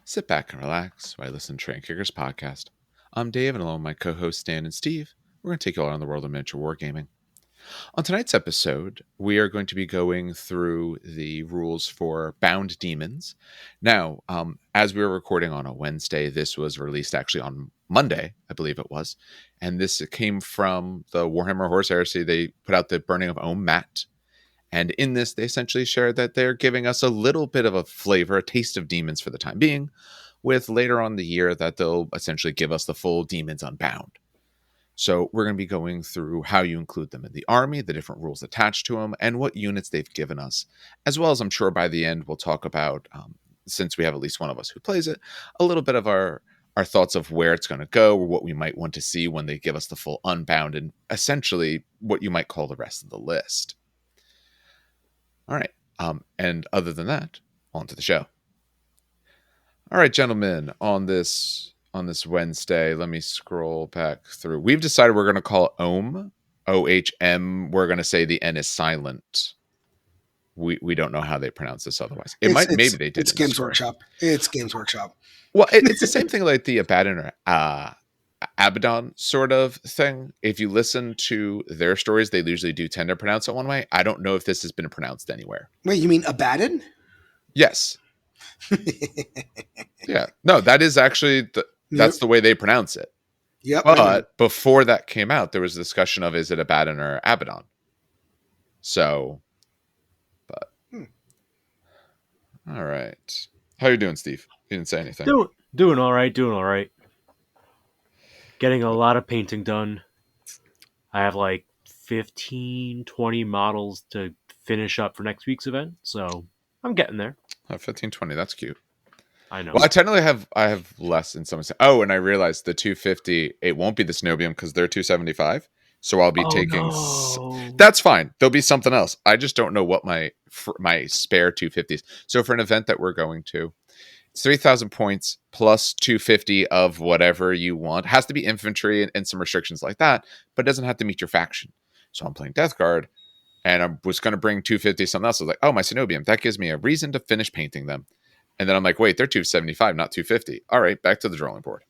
Sit back and relax while I listen to Train Kickers podcast. I'm Dave, and along with my co-hosts Dan and Steve, we're going to take you all around the world of miniature wargaming. On tonight's episode, we are going to be going through the rules for bound demons. Now, as we were recording on a Wednesday, this was released actually on Monday, I believe it was, and this came from the Warhammer Horus Heresy. They put out the Burning of Ohm mat. And in this, they essentially shared that they're giving us a little bit of a flavor, a taste of demons for the time being, with later on the year that they'll essentially give us the full Demons Unbound. So we're going to be going through how you include them in the army, the different rules attached to them, and what units they've given us. As well as I'm sure by the end we'll talk about, since we have at least one of us who plays it, a little bit of our thoughts of where it's going to go or what we might want to see when they give us the full Unbound and essentially what you might call the rest of the list. All right. And other than that, on to the show. All right, gentlemen, on this Wednesday, let me scroll back through. We've decided we're going to call it Ohm, O-H-M. We're going to say the N is silent. We don't know how they pronounce this otherwise. Maybe they did. It's Games Workshop. It's Games Workshop. Well, it's the same thing like the Abaddon or Abaddon sort of thing. If you listen to their stories, they usually do tend to pronounce it one way. I don't know if this has been pronounced anywhere. Wait, you mean Abaddon? Yes. Yeah. No, that is actually that's the way they pronounce it. Yep. But before that came out, there was a discussion of is it Abaddon or Abaddon. So, but all right. How you doing, Steve? You didn't say anything. Doing all right. Getting a lot of painting done. I have like 15, 20 models to finish up for next week's event, so I'm getting there. 15, 20, that's cute. I know. Well, I technically have less in some sense. Oh, and I realized the 250, it won't be the Cenobium because they're 275. So I'll be taking... No. That's fine. There'll be something else. I just don't know what my spare 250s. So for an event that we're going to, it's 3,000 points plus 250 of whatever you want. It has to be infantry and some restrictions like that, but it doesn't have to meet your faction. So I'm playing Death Guard, and I was going to bring 250 something else. I was like, oh, my Cenobium. That gives me a reason to finish painting them. And then I'm like, wait, they're 275, not 250. All right, back to the drawing board.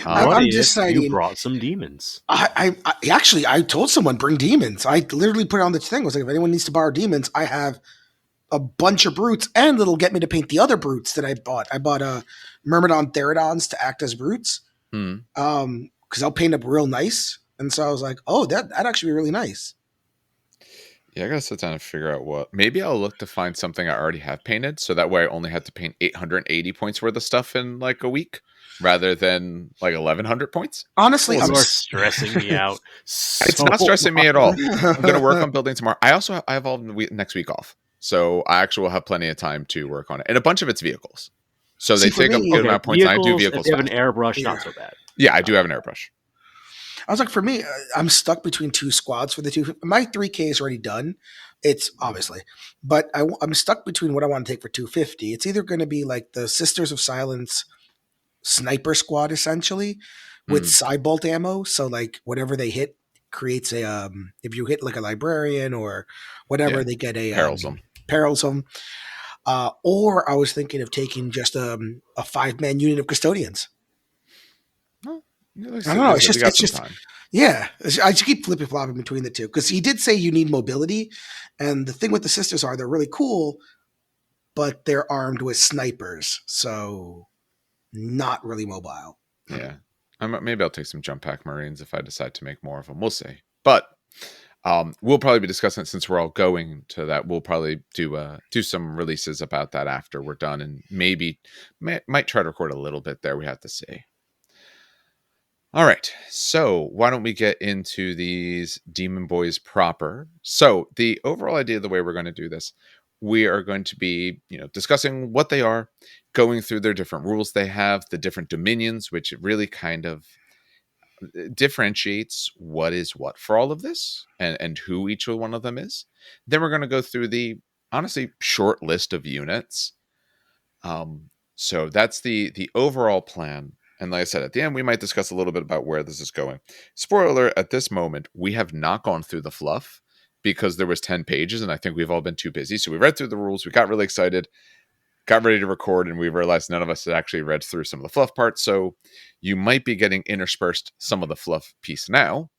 I'm deciding. You brought some demons. I told someone bring demons. I literally put it on the thing. I was like, if anyone needs to borrow demons, I have a bunch of brutes, and it'll get me to paint the other brutes that I bought. I bought Myrmidon Theridons to act as brutes. Because I'll paint up real nice. And so I was like, oh, that'd actually be really nice. Yeah, I gotta sit down and figure out what. Maybe I'll look to find something I already have painted, so that way I only had to paint 880 points worth of stuff in like a week, rather than like 1,100 points. Honestly, I'm stressing me out. It's not stressing me at all. I'm gonna work on building tomorrow. I have all next week off, so I actually will have plenty of time to work on it, and a bunch of it's vehicles. So they take a good amount of points. Vehicles, and I do vehicles. If you have an airbrush, not so bad. Yeah, I do have an airbrush. I was like, for me, I'm stuck between two squads for the two. My 3K is already done. It's obviously, but I'm stuck between what I want to take for 250. It's either going to be like the Sisters of Silence sniper squad, essentially, with Cybolt ammo. So like whatever they hit creates a, if you hit like a librarian or whatever, they get a perils them. Or I was thinking of taking just a 5-man unit of custodians. I don't know. It's just time. Yeah. I just keep flipping flopping between the two because he did say you need mobility, and the thing with the sisters are they're really cool, but they're armed with snipers, so not really mobile. Yeah, maybe I'll take some jump pack Marines if I decide to make more of them. We'll see, but we'll probably be discussing it since we're all going to that. We'll probably do some releases about that after we're done, and maybe might try to record a little bit there. We have to see. All right, so why don't we get into these Demon Boys proper? So the overall idea of the way we're going to do this, we are going to be, discussing what they are, going through their different rules they have, the different dominions, which really kind of differentiates what is what for all of this and who each one of them is. Then we're going to go through the, honestly, short list of units. So that's the overall plan. And like I said, at the end, we might discuss a little bit about where this is going. Spoiler alert, at this moment, we have not gone through the fluff because there was 10 pages, and I think we've all been too busy. So we read through the rules. We got really excited, got ready to record, and we realized none of us had actually read through some of the fluff parts. So you might be getting interspersed some of the fluff piece now,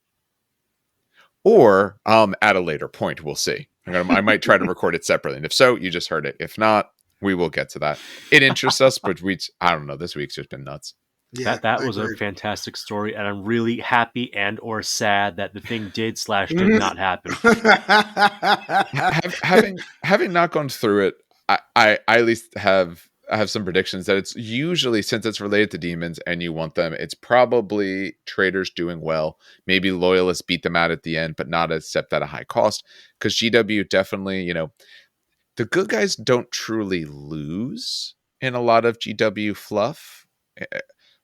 or at a later point. We'll see. I might try to record it separately, and if so, you just heard it. If not, we will get to that. It interests us, but I don't know. This week's just been nuts. Yeah, that was a fantastic story, and I'm really happy and or sad that the thing did / did not happen. having not gone through it, I at least have some predictions that it's usually, since it's related to demons and you want them, it's probably traders doing well. Maybe loyalists beat them out at the end, but not except at a high cost. Because GW definitely, the good guys don't truly lose in a lot of GW fluff,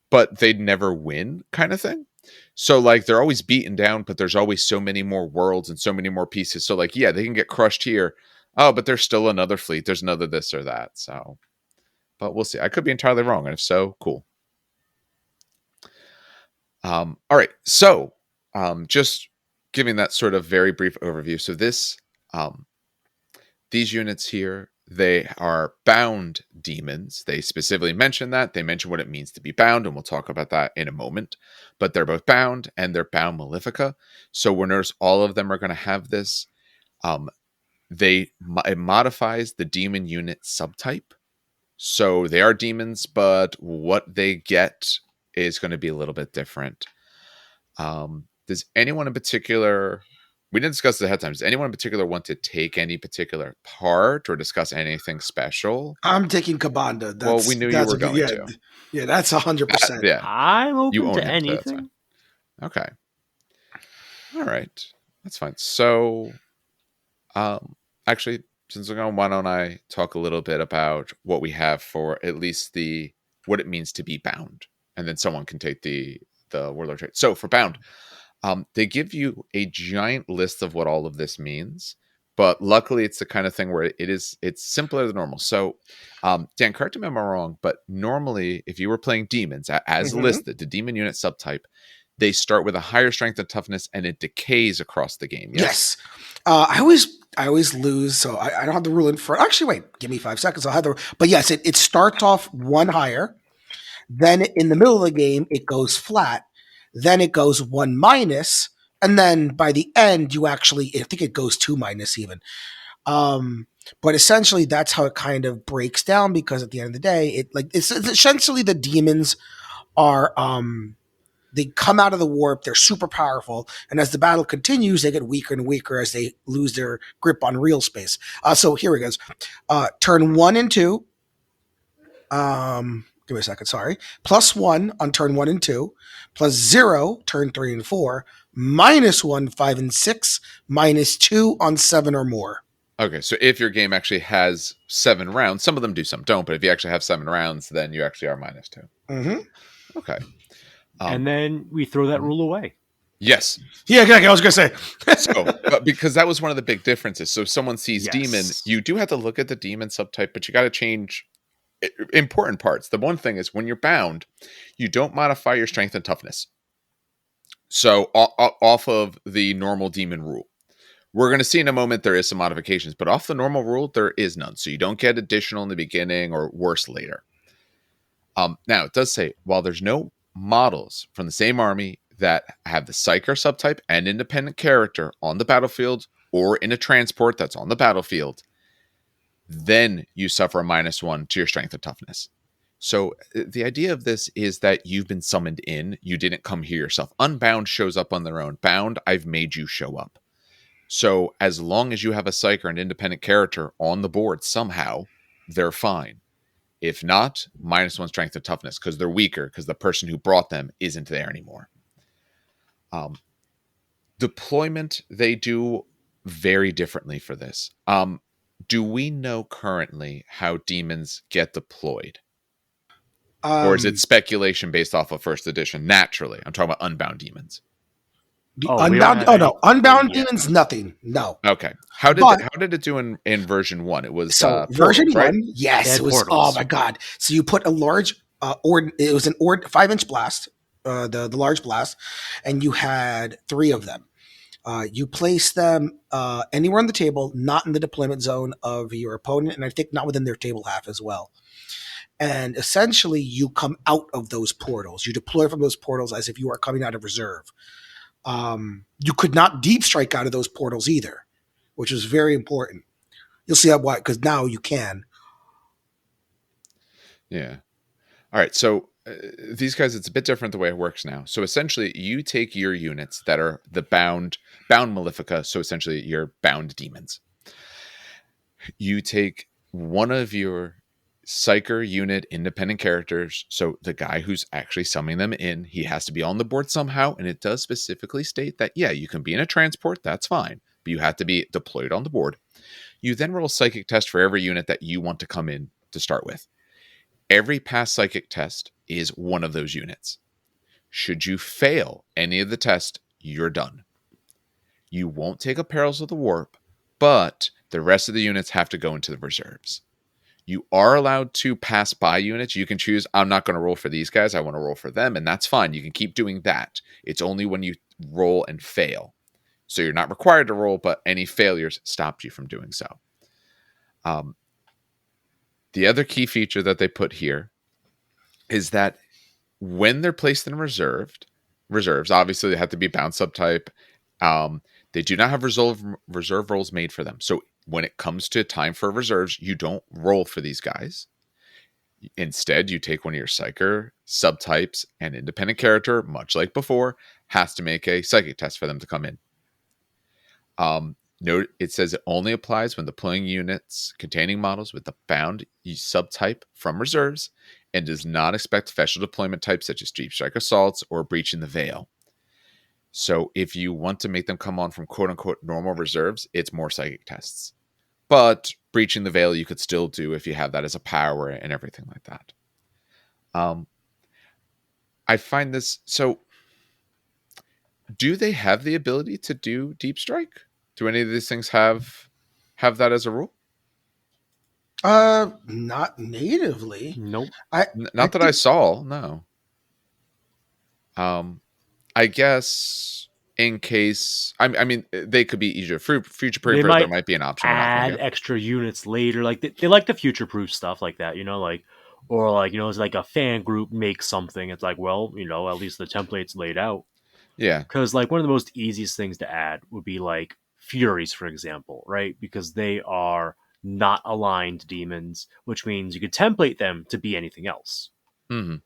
but they'd never win, kind of thing. So like they're always beaten down, but there's always so many more worlds and so many more pieces. So like, yeah, they can get crushed here. Oh, but there's still another fleet. There's another this or that. So, but we'll see. I could be entirely wrong, and if so, cool. All right. So, just giving that sort of very brief overview. So this, these units here, they are bound demons. They specifically mention that. They mention what it means to be bound, and we'll talk about that in a moment. But they're both bound, and they're bound Malefica. So we'll notice all of them are going to have this. It modifies the demon unit subtype. So they are demons, but what they get is going to be a little bit different. Does anyone in particular... We didn't discuss this ahead of time. Does anyone in particular want to take any particular part or discuss anything special? I'm taking Kabanda. Well, we knew you were going to. Yeah, that's 100%. Yeah. I'm open to anything. Okay. All right. That's fine. So, actually, since we're going, why don't I talk a little bit about what we have for at least what it means to be bound, and then someone can take the Warlord trait. So for bound, they give you a giant list of what all of this means, but luckily it's the kind of thing where it's simpler than normal. So, Dan, correct me if I'm wrong, but normally if you were playing demons as listed, the demon unit subtype, they start with a higher strength and toughness, and it decays across the game. Yes. I always lose, so I don't have the rule in front. Actually, wait, give me 5 seconds. I'll have the. But yes, it starts off one higher, then in the middle of the game it goes flat, then it goes 1 minus, and then by the end you actually, I think it goes 2 minus even. But essentially that's how it kind of breaks down, because at the end of the day, it's essentially the demons are they come out of the warp, they're super powerful, and as the battle continues, they get weaker and weaker as they lose their grip on real space. So here it goes. Turn 1 and 2. Give me a second, sorry. +1 on turn 1 and 2, +0 turn 3 and 4, -1 5 and 6, -2 on 7 or more. Okay, so if your game actually has 7 rounds, some of them do, some don't, but if you actually have 7 rounds, then you actually are -2. Mm-hmm. Okay. And then we throw that rule away. Yes. Yeah, I was going to say. So, because that was one of the big differences. So if someone sees demon, you do have to look at the demon subtype, but you got to change important parts. The one thing is, when you're bound, you don't modify your strength and toughness. So off of the normal demon rule. We're going to see in a moment there is some modifications, but off the normal rule, there is none. So you don't get additional in the beginning or worse later. Now, it does say, while there's no models from the same army that have the Psyker subtype and independent character on the battlefield or in a transport that's on the battlefield, then you suffer a -1 to your strength and toughness. So the idea of this is that you've been summoned in. You didn't come here yourself. Unbound shows up on their own. Bound, I've made you show up. So as long as you have a Psyker and independent character on the board somehow, they're fine. If not, -1 strength and toughness, because they're weaker, because the person who brought them isn't there anymore. Deployment, they do very differently for this. Do we know currently how demons get deployed? Or is it speculation based off of first edition? Naturally, I'm talking about unbound demons. Unbound? Oh no, unbound demons, nothing. No. Okay. How did it do in version 1? It was version 1. Right? Yes, it was. Portals. Oh my god! So you put a large it was an 5-inch blast, the large blast, and you had 3 of them. You place them anywhere on the table, not in the deployment zone of your opponent, and I think not within their table half as well. And essentially, you come out of those portals. You deploy from those portals as if you are coming out of reserve. You could not deep strike out of those portals either, which is very important. You'll see why, because now you can. Yeah. All right. So these guys, it's a bit different the way it works now. So essentially, you take your units that are the bound Malefica. So essentially, your bound demons. You take one of your Psyker unit independent characters. So the guy who's actually summoning them in, he has to be on the board somehow. And it does specifically state that, yeah, you can be in a transport. That's fine. But you have to be deployed on the board. You then roll a psychic test for every unit that you want to come in to start with. Every past psychic test is one of those units. Should you fail any of the tests, you're done. You won't take up Perils of the Warp, but the rest of the units have to go into the reserves. You are allowed to pass by units. You can choose, I'm not going to roll for these guys. I want to roll for them, and that's fine. You can keep doing that. It's only when you roll and fail. So you're not required to roll, but any failures stop you from doing so. The other key feature that they put here is that when they're placed in reserves, obviously they have to be bound subtype. They do not have reserve rolls made for them. So when it comes to time for reserves, you don't roll for these guys. Instead, you take one of your Psyker subtypes, and independent character, much like before, has to make a psychic test for them to come in. Note it says it only applies when deploying units containing models with the bound subtype from reserves, and does not expect special deployment types such as Deep Strike Assaults or Breaching the Veil. So if you want to make them come on from quote-unquote normal reserves, it's more psychic tests. But Breaching the Veil you could still do if you have that as a power and everything like that. I find this... So, do they have the ability to do Deep Strike? Do any of these things have that as a rule? Not natively. Nope. Not that I saw, no. I guess in case... I mean, they could be either future-proof, or there might be an option. Add extra units later. Like, they like the future-proof stuff like that, like... Or, like, it's like a fan group makes something. It's like, well, at least the template's laid out. Yeah. Because, like, one of the most easiest things to add would be, like, Furies, for example, right? Because they are not aligned demons, which means you could template them to be anything else. Mm-hmm.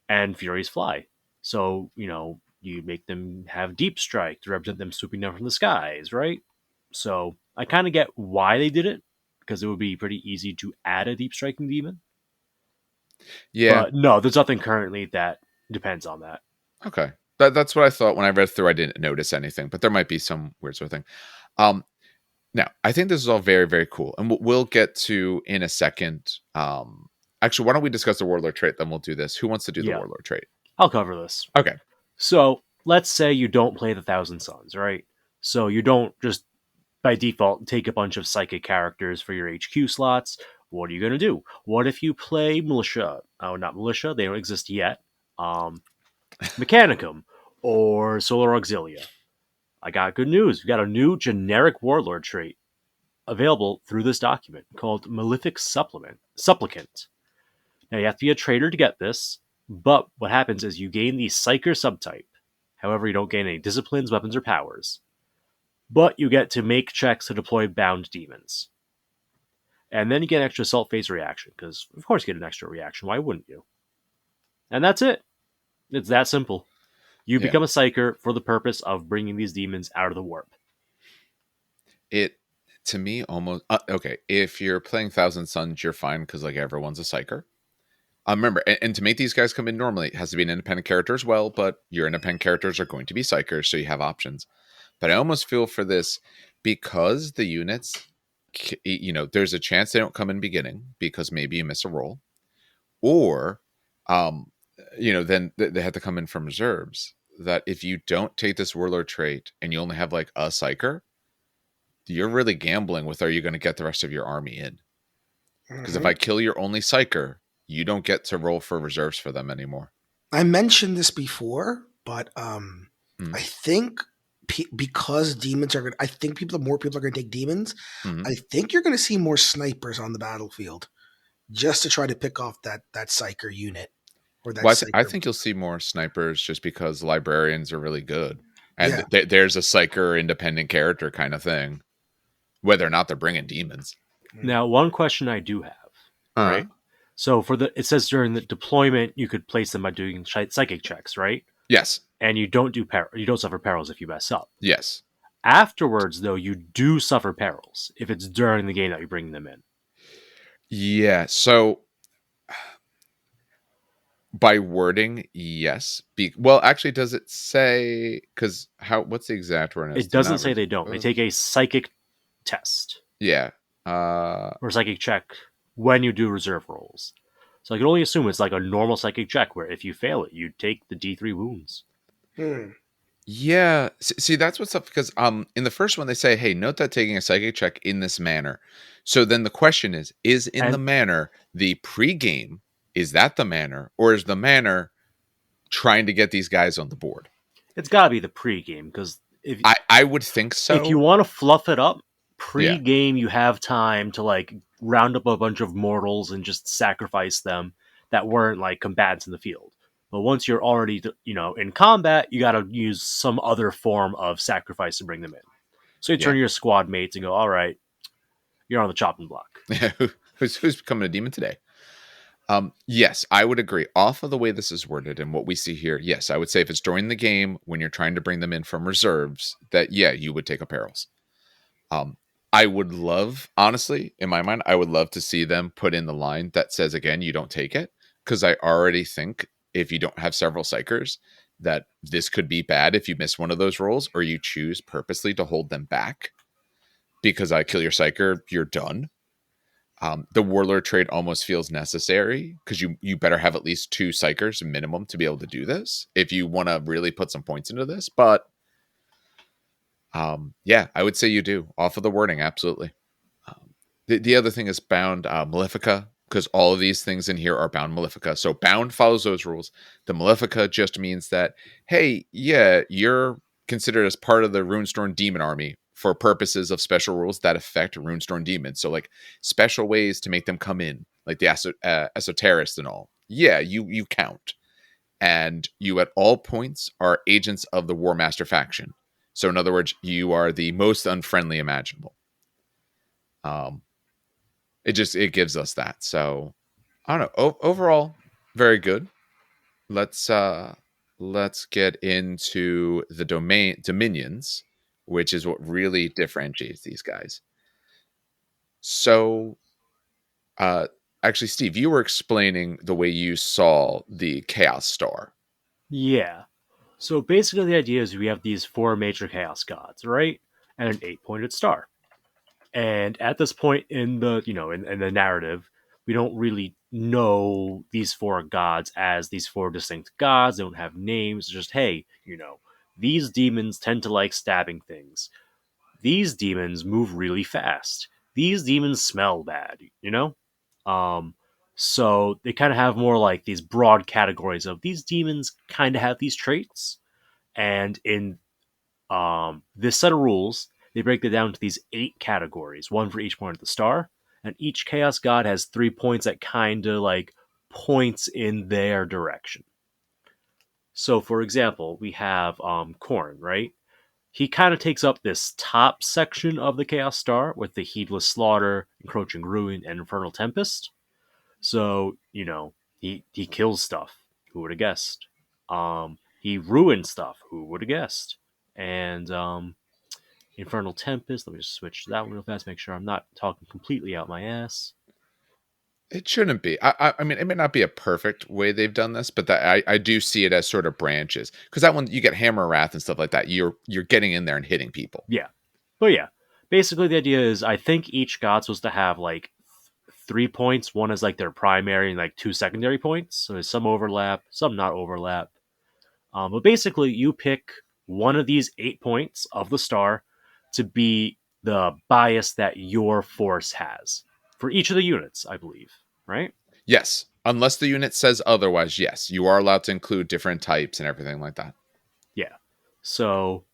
And Furies fly. So, you make them have Deep Strike to represent them swooping down from the skies, right? So, I kind of get why they did it, because it would be pretty easy to add a Deep Striking demon. Yeah. But no, there's nothing currently that depends on that. Okay. That's what I thought when I read through. I didn't notice anything, but there might be some weird sort of thing. Now, I think this is all very, very cool. And we'll get to in a second. Actually, why don't we discuss the Warlord trait, then we'll do this. Who wants to do the Warlord trait? I'll cover this. Okay. So, let's say you don't play the Thousand Suns, right? So you don't just, by default, take a bunch of psychic characters for your HQ slots. What are you going to do? What if you play Militia? Oh, not Militia. They don't exist yet. Mechanicum or Solar Auxilia. I got good news. We got a new generic Warlord trait available through this document called Malefic Supplicant. Now, you have to be a trader to get this, but what happens is you gain the Psyker subtype. However, you don't gain any disciplines, weapons, or powers. But you get to make checks to deploy bound demons. And then you get an extra assault phase reaction, because of course you get an extra reaction. Why wouldn't you? And that's it. It's that simple. You become a Psyker for the purpose of bringing these demons out of the warp. It, to me, almost... okay, if you're playing Thousand Suns, you're fine, because like everyone's a Psyker. Remember, and to make these guys come in normally, it has to be an independent character as well, but your independent characters are going to be Psykers, so you have options. But I almost feel for this, because the units, there's a chance they don't come in beginning, because maybe you miss a roll. Or... then they have to come in from reserves. That if you don't take this Warlord trait and you only have like a Psyker, you're really gambling with, are you going to get the rest of your army in? Because if I kill your only Psyker, you don't get to roll for reserves for them anymore. I mentioned this before, but I think because demons are going, I think more people are going to take demons. Mhm. I think you're going to see more snipers on the battlefield just to try to pick off that psyker unit or that Well, I psyker. think you'll see more snipers just because librarians are really good, and Yeah. there's a psyker independent character kind of thing, whether or not they're bringing demons. Now, one question I do have, Uh-huh. right? So it says during the deployment you could place them by doing psychic checks, right? Yes. And you don't suffer perils if you mess up. Yes. Afterwards, though, you do suffer perils if it's during the game that you bring them in. Yeah. So by wording, yes. Well, actually, does it say? Because what's the exact word? It doesn't say they don't. They take a psychic test Yeah. or psychic check when you do reserve rolls. So I can only assume it's like a normal psychic check where if you fail it, you take the D3 wounds. Yeah. See, that's what's up because in the first one they say, hey, note that taking a psychic check in this manner. So then the question is in the manner the pregame, is that the manner, or is the manner trying to get these guys on the board? It's got to be the pregame because if I would think so. if you want to fluff it up, pre-game you have time to like round up a bunch of mortals and just sacrifice them that weren't like combatants in the field. But once you're already in combat, you got to use some other form of sacrifice to bring them in. So you turn your squad mates and go, all right, you're on the chopping block. who's becoming a demon today? Yes, I would agree. Off of the way this is worded and what we see here, yes, I would say if it's during the game when you're trying to bring them in from reserves, that you would take a perils. I would love, honestly, in my mind, I would love to see them put in the line that says again, you don't take it, because I already think if you don't have several psychers, that this could be bad if you miss one of those rolls or you choose purposely to hold them back. Because I kill your psyker, you're done. The warlord trade almost feels necessary because you better have at least 2 psychers minimum to be able to do this if you want to really put some points into this. But yeah, I would say you do off of the wording. Absolutely. The other thing is bound Malefica, because all of these things in here are bound Malefica. So bound follows those rules. The Malefica just means that, hey, yeah, you're considered as part of the Runestorm demon army for purposes of special rules that affect Runestorm demons. So like special ways to make them come in, like the esoterists and all. Yeah, you count. And you at all points are agents of the War Master faction. So in other words, you are the most unfriendly imaginable. It gives us that. So I don't know. Overall, very good. Let's get into the dominions, which is what really differentiates these guys. So actually, Steve, you were explaining the way you saw the Chaos Star. Yeah. So basically the idea is we have these 4 major chaos gods, right? And an 8-pointed star. And at this point in the in the narrative, we don't really know these 4 gods as these 4 distinct gods. They don't have names. It's just, hey, these demons tend to like stabbing things. These demons move really fast. These demons smell bad, Um, so they kind of have more like these broad categories of these demons kind of have these traits. And in this set of rules, they break it down to these 8 categories, one for each point of the star, and each chaos god has 3 points that kind of like points in their direction. So, for example, we have Korn, right? He kind of takes up this top section of the Chaos Star with the Heedless Slaughter, Encroaching Ruin, and Infernal Tempest. So, he kills stuff. Who would have guessed? He ruins stuff. Who would have guessed? And Infernal Tempest. Let me just switch to that one real fast. Make sure I'm not talking completely out my ass. It shouldn't be. I mean, it may not be a perfect way they've done this, but that I do see it as sort of branches because that one you get Hammer Wrath and stuff like that. You're getting in there and hitting people. Yeah, but yeah, basically the idea is I think each god's supposed to have like 3 points. One is like their primary and like 2 secondary points. So there's some overlap, some not overlap. But basically, you pick one of these 8 points of the star to be the bias that your force has for each of the units, I believe, right? Yes. Unless the unit says otherwise, yes. You are allowed to include different types and everything like that. Yeah. So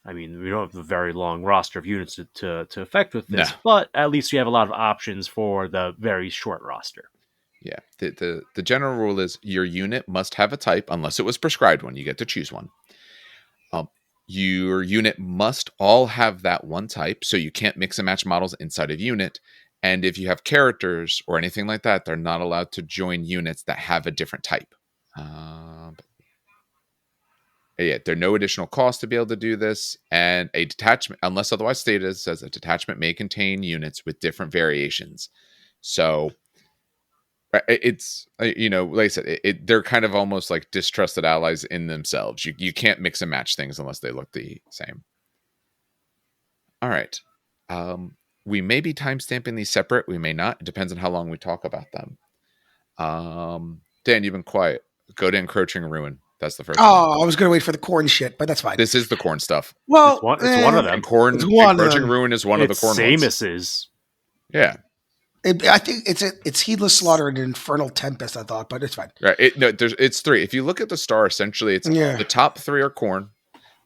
I mean, we don't have a very long roster of units to affect with this, No. but at least we have a lot of options for the very short roster. Yeah. The general rule is your unit must have a type unless it was prescribed one. You get to choose one. Your unit must all have that one type, so you can't mix and match models inside of unit. And if you have characters or anything like that, they're not allowed to join units that have a different type. Yeah, there are no additional cost to be able to do this, and a detachment, unless otherwise stated, says a detachment may contain units with different variations. So it's like I said, they're kind of almost like distrusted allies in themselves. You can't mix and match things unless they look the same. All right. We may be timestamping these separate. We may not. It depends on how long we talk about them. Dan, you've been quiet. Go to Encroaching Ruin. That's the first one. Oh, I was going to wait for the corn shit, but that's fine. This is the corn stuff. Well, It's one of them. And It's one of Encroaching them. Ruin is one of the corn ones. Samus's. Yeah. I think it's Heedless Slaughter and Infernal Tempest, I thought, but it's fine. Right. It's three. If you look at the star, essentially, it's the top three are corn.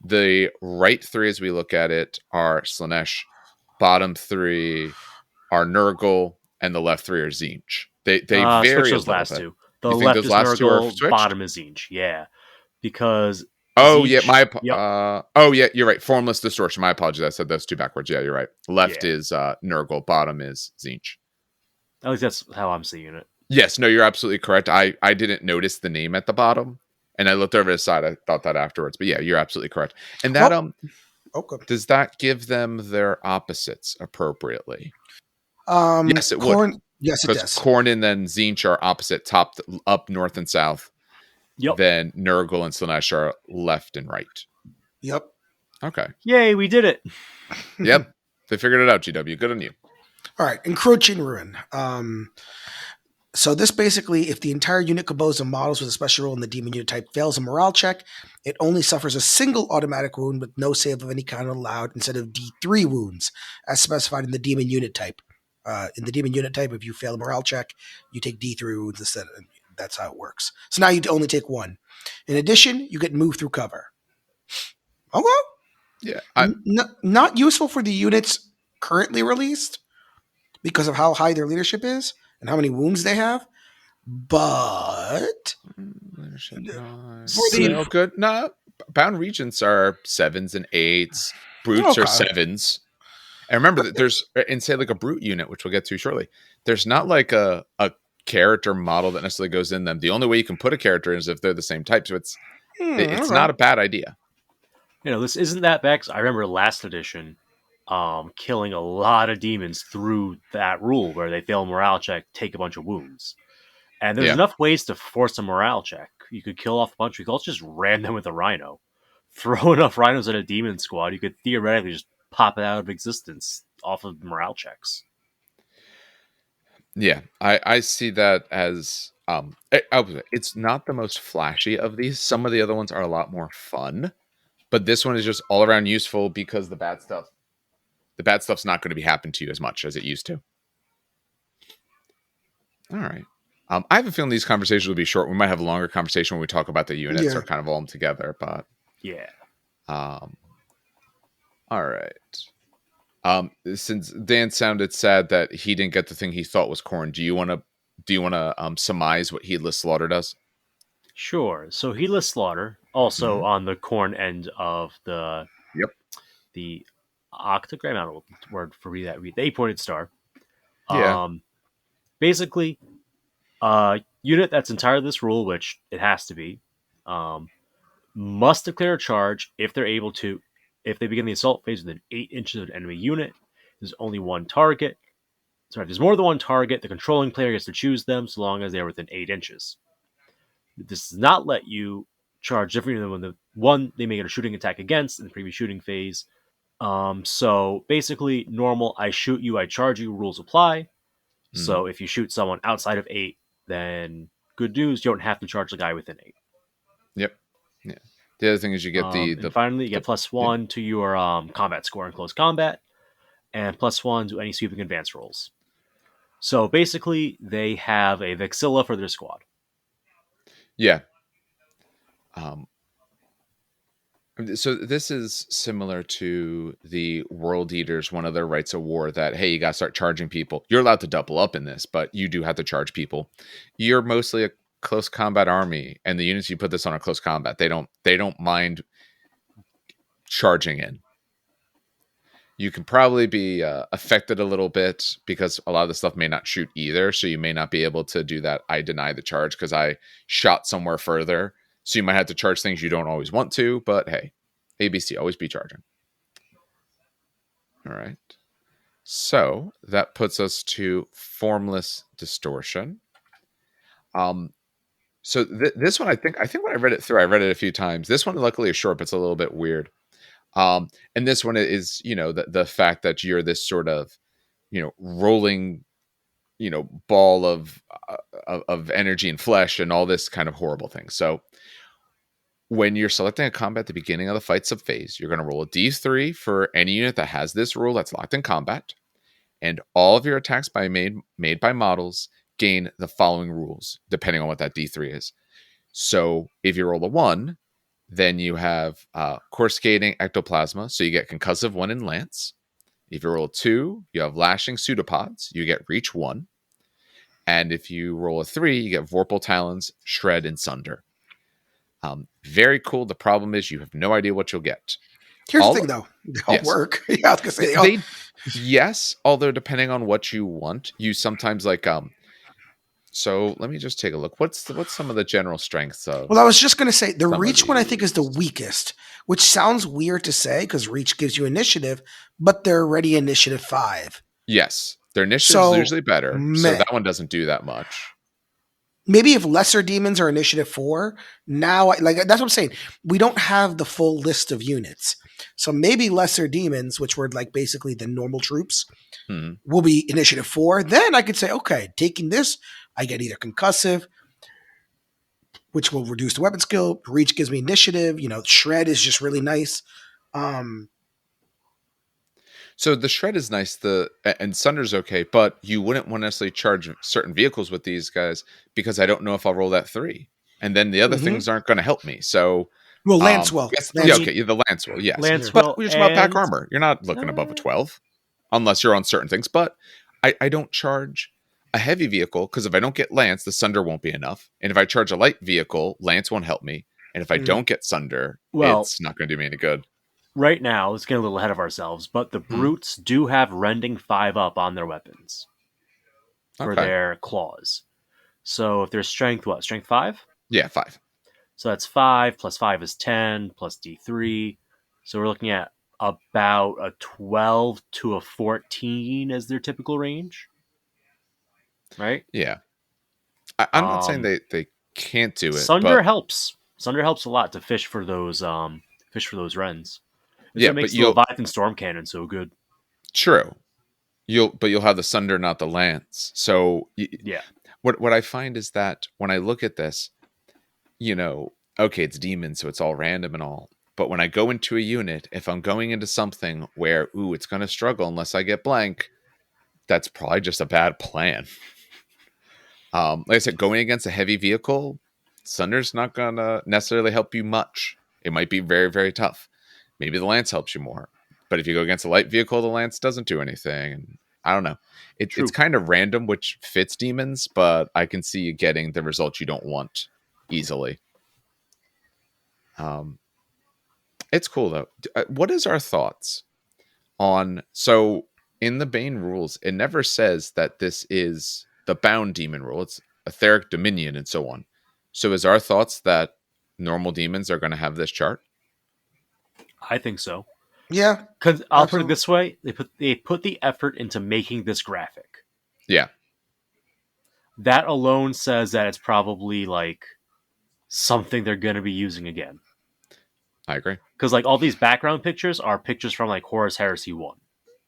The right three, as we look at it, are Slaanesh. Bottom three are Nurgle, and the left three are Tzeentch. They vary switch a those little last bit. two. The You think left those is last two are Nurgle, switched? bottom is Tzeentch. Yeah, because Oh Tzeentch, yeah, oh yeah, you're right. Formless Distortion. My apologies. I said those two backwards. Yeah, you're right. Left is Nurgle. Bottom is Tzeentch. At least that's how I'm seeing it. Yes, no, you're absolutely correct. I didn't notice the name at the bottom, and I looked over to the side. I thought that afterwards, but yeah, you're absolutely correct. And that okay. Does that give them their opposites appropriately? Yes, it corn, would. Yes, it Because does. Khorne and then Tzeentch are opposite, up, north, and south. Yep. Then Nurgle and Slaanesh are left and right. Yep. Okay. Yay, we did it. Yep. They figured it out, GW. Good on you. All right, Encroaching Ruin. So this basically, if the entire unit composed of models with a special rule in the demon unit type fails a morale check, it only suffers a single automatic wound with no save of any kind allowed instead of D3 wounds, as specified in the demon unit type. In the demon unit type, if you fail a morale check, you take D3 wounds instead. That's how it works. So now you only take one. In addition, you get moved through cover. Okay. Yeah. Not useful for the units currently released because of how high their leadership is and how many wounds they have. But good. No, bound regents are 7s and 8s. Brutes are 7s. And remember that there's, and say like a brute unit, which we'll get to shortly, there's not like a character model that necessarily goes in them. The only way you can put a character is if they're the same type. So it's not a bad idea. This isn't that bad. I remember last edition killing a lot of demons through that rule where they fail a morale check, take a bunch of wounds. And there's enough ways to force a morale check. You could kill off a bunch. We could also just ram them with a rhino. Throw enough rhinos in a demon squad, you could theoretically just pop it out of existence off of morale checks. Yeah, I see that as it's not the most flashy of these. Some of the other ones are a lot more fun, but this one is just all around useful because the bad stuff's not going to be happening to you as much as it used to. All right. I have a feeling these conversations will be short. We might have a longer conversation when we talk about the units or kind of all them together, but yeah. All right. Since Dan sounded sad that he didn't get the thing he thought was corn, do you want to surmise what Heedless Slaughter does? Sure. So Heedless Slaughter, also on the corn end of the octagram, I don't know what word for that, the 8-pointed star. Yeah. Basically, unit that's entirely this rule, which it has to be, must declare a charge if they're able to. If they begin the assault phase within 8 inches of an enemy unit, there's only one target. Sorry, if there's more than one target, the controlling player gets to choose them so long as they are within 8 inches. This does not let you charge differently than when the one they make a shooting attack against in the previous shooting phase. So basically, normal I shoot you, I charge you rules apply. So if you shoot someone outside of 8, then good news, you don't have to charge the guy within 8. Yep. Yeah. The other thing is you get and finally you get +1 to your combat score in close combat, and +1 to any sweeping advance rolls. So basically, they have a Vexilla for their squad. Yeah. So this is similar to the World Eaters, one of their rights of war that, hey, you got to start charging people. You're allowed to double up in this, but you do have to charge people. You're mostly a close combat army, and the units you put this on are close combat. They don't mind charging in. You can probably be affected a little bit because a lot of the stuff may not shoot either. So you may not be able to do that. I deny the charge because I shot somewhere further. So you might have to charge things you don't always want to. But hey, ABC, always be charging. All right. So that puts us to Formless Distortion. So this one, I think when I read it through, I read it a few times. This one, luckily, is short, but it's a little bit weird. And this one is, the fact that you're this sort of, rolling, ball of energy and flesh and all this kind of horrible thing. So when you're selecting a combat at the beginning of the fight sub phase, you're going to roll a d3 for any unit that has this rule that's locked in combat, and all of your attacks made by models gain the following rules, depending on what that d3 is. So if you roll a 1, then you have Coruscating Ectoplasma, so you get Concussive 1 in Lance. If you roll a 2, you have Lashing Pseudopods, you get Reach 1. And if you roll a 3, you get Vorpal Talons, Shred, and Sunder. Very cool. The problem is you have no idea what you'll get. Here's the thing, though. They all work. Yeah, I was going to say. Yes, although depending on what you want, you sometimes like... So let me just take a look. What's some of the general strengths of... Well, I was just going to say, the Reach one I think is the weakest, which sounds weird to say because Reach gives you initiative, but they're already initiative 5. Yes, their initiative is usually better, so that one doesn't do that much. Maybe if lesser demons are initiative 4, now, like that's what I'm saying. We don't have the full list of units. So maybe lesser demons, which were like basically the normal troops, will be initiative 4. Then I could say, okay, taking this, I get either concussive, which will reduce the weapon skill. Reach gives me initiative. Shred is just really nice. So the Shred is nice, and Sunder's okay, but you wouldn't want to necessarily charge certain vehicles with these guys because I don't know if I'll roll that 3. And then the other things aren't going to help me. So, well, Lance will. The Lance will, yes. Lance but will, we're just about pack armor. You're not looking above a 12 unless you're on certain things. But I don't charge a heavy vehicle because if I don't get Lance, the Sunder won't be enough. And if I charge a light vehicle, Lance won't help me. And if I don't get Sunder, it's not going to do me any good. Right now, let's get a little ahead of ourselves, but the Brutes do have Rending 5 up on their weapons for their claws. So if there's Strength, what? Strength 5? Yeah, 5. So that's 5, plus 5 is 10, plus D3. So we're looking at about a 12 to a 14 as their typical range. Right? Yeah. I'm not saying they can't do it. Sunder helps. Sunder helps a lot to fish for those Wrens. It makes the Leviathan Storm Cannon so good. True. You'll have the Sunder, not the Lance. So yeah. What I find is that when I look at this, okay, it's demons, so it's all random and all. But when I go into a unit, if I'm going into something where, it's going to struggle unless I get blank, that's probably just a bad plan. Like I said, going against a heavy vehicle, Sunder's not going to necessarily help you much. It might be very, very tough. Maybe the Lance helps you more. But if you go against a light vehicle, the Lance doesn't do anything. And I don't know. It's kind of random which fits demons, but I can see you getting the results you don't want easily. It's cool, though. What is our thoughts on... So in the Bane rules, it never says that this is the bound demon rule. It's Aetheric Dominion and so on. So is our thoughts that normal demons are going to have this chart? I think so. Yeah. Because I'll put it this way. They put the effort into making this graphic. Yeah. That alone says that it's probably like something they're going to be using again. I agree. Because like all these background pictures are pictures from like Horus Heresy 1.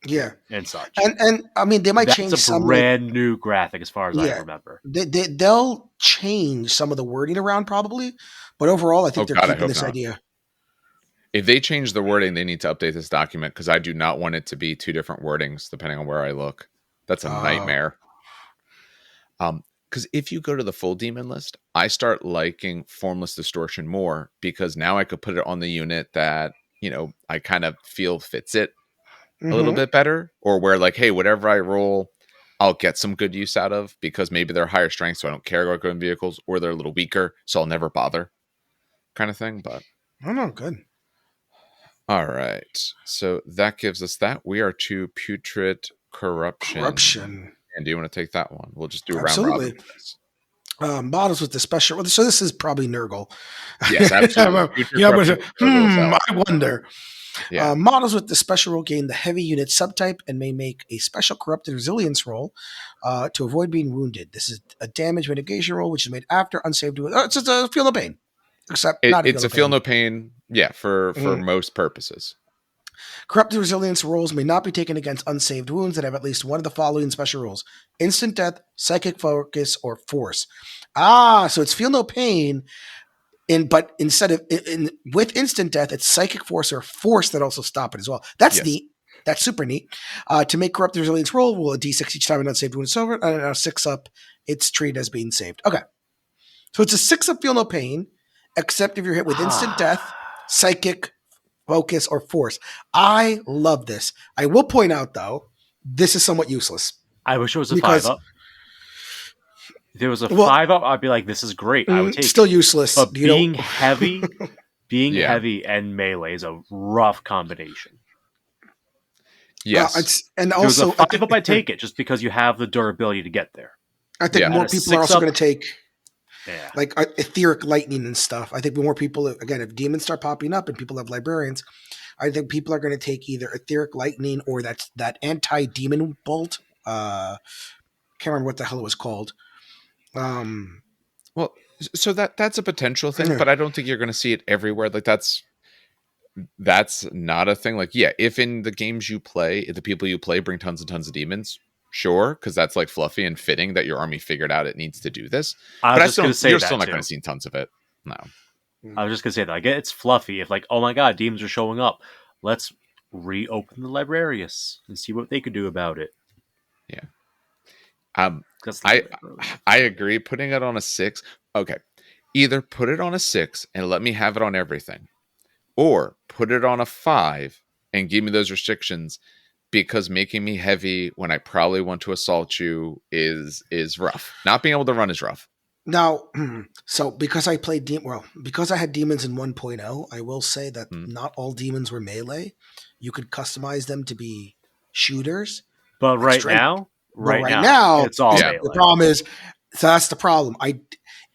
Yeah. And such. And I mean, they might change some... That's a brand new graphic as far as I remember. They'll change some of the wording around probably. But overall, I think they're keeping this idea. If they change the wording, they need to update this document because I do not want it to be 2 different wordings depending on where I look. That's a nightmare. because if you go to the full demon list, I start liking Formless Distortion more because now I could put it on the unit that, I kind of feel fits it a little bit better, or where like, hey, whatever I roll, I'll get some good use out of because maybe they're higher strength, so I don't care about going vehicles, or they're a little weaker, so I'll never bother, kind of thing. But Oh no, good. all right, so that gives us that. We are to Putrid Corruption. And do you want to take that one? We'll just do a round robin. Absolutely. Models with the special. So this is probably Nurgle. Yes, absolutely. I wonder. Yeah. Models with the special rule gain the heavy unit subtype and may make a special corrupted resilience roll to avoid being wounded. This is a damage mitigation roll, which is made after unsaved. It's just a feel no pain, except it's a feel no pain. Yeah, for most purposes. Corrupted resilience rolls may not be taken against unsaved wounds that have at least one of the following special rules: instant death, psychic focus, or force. So it's feel no pain. But instead of with instant death, it's psychic force or force that also stop it as well. That's neat. That's super neat. To make corrupted resilience roll a d6 each time an unsaved wound is over, and a 6-up, it's treated as being saved. Okay. So it's a 6-up feel no pain, except if you're hit with instant death, psychic focus, or force. I love this. I will point out, though, this is somewhat useless. I wish it was a 5-up. If there was a 5-up, I'd be like, this is great. I would take still useless. But being heavy and melee is a rough combination. Yes. And also, if there was a 5-up, I'd take it just because you have the durability to get there. I think more people are also going to take like etheric lightning and stuff. I think more people, again, if demons start popping up and people have librarians, I think people are going to take either etheric lightning or that anti-demon bolt. Can't remember what the hell it was called. Well, so that's a potential thing, but I don't think you're going to see it everywhere. Like that's not a thing. Like, if in the games you play, if the people you play bring tons and tons of demons, sure, because that's like fluffy and fitting that your army figured out it needs to do this. But you're still not going to see tons of it. No. I was just going to say that. I get it's fluffy. If like, oh my god, demons are showing up. Let's reopen the Librarius and see what they could do about it. Yeah. I agree. Putting it on a 6. Okay. Either put it on a 6 and let me have it on everything, or put it on a 5 and give me those restrictions, because making me heavy when I probably want to assault you is rough. Not being able to run is rough. Now, so because I played because I had demons in 1.0, I will say that not all demons were melee. You could customize them to be shooters. But right now, it's all melee. The problem is, so that's the problem.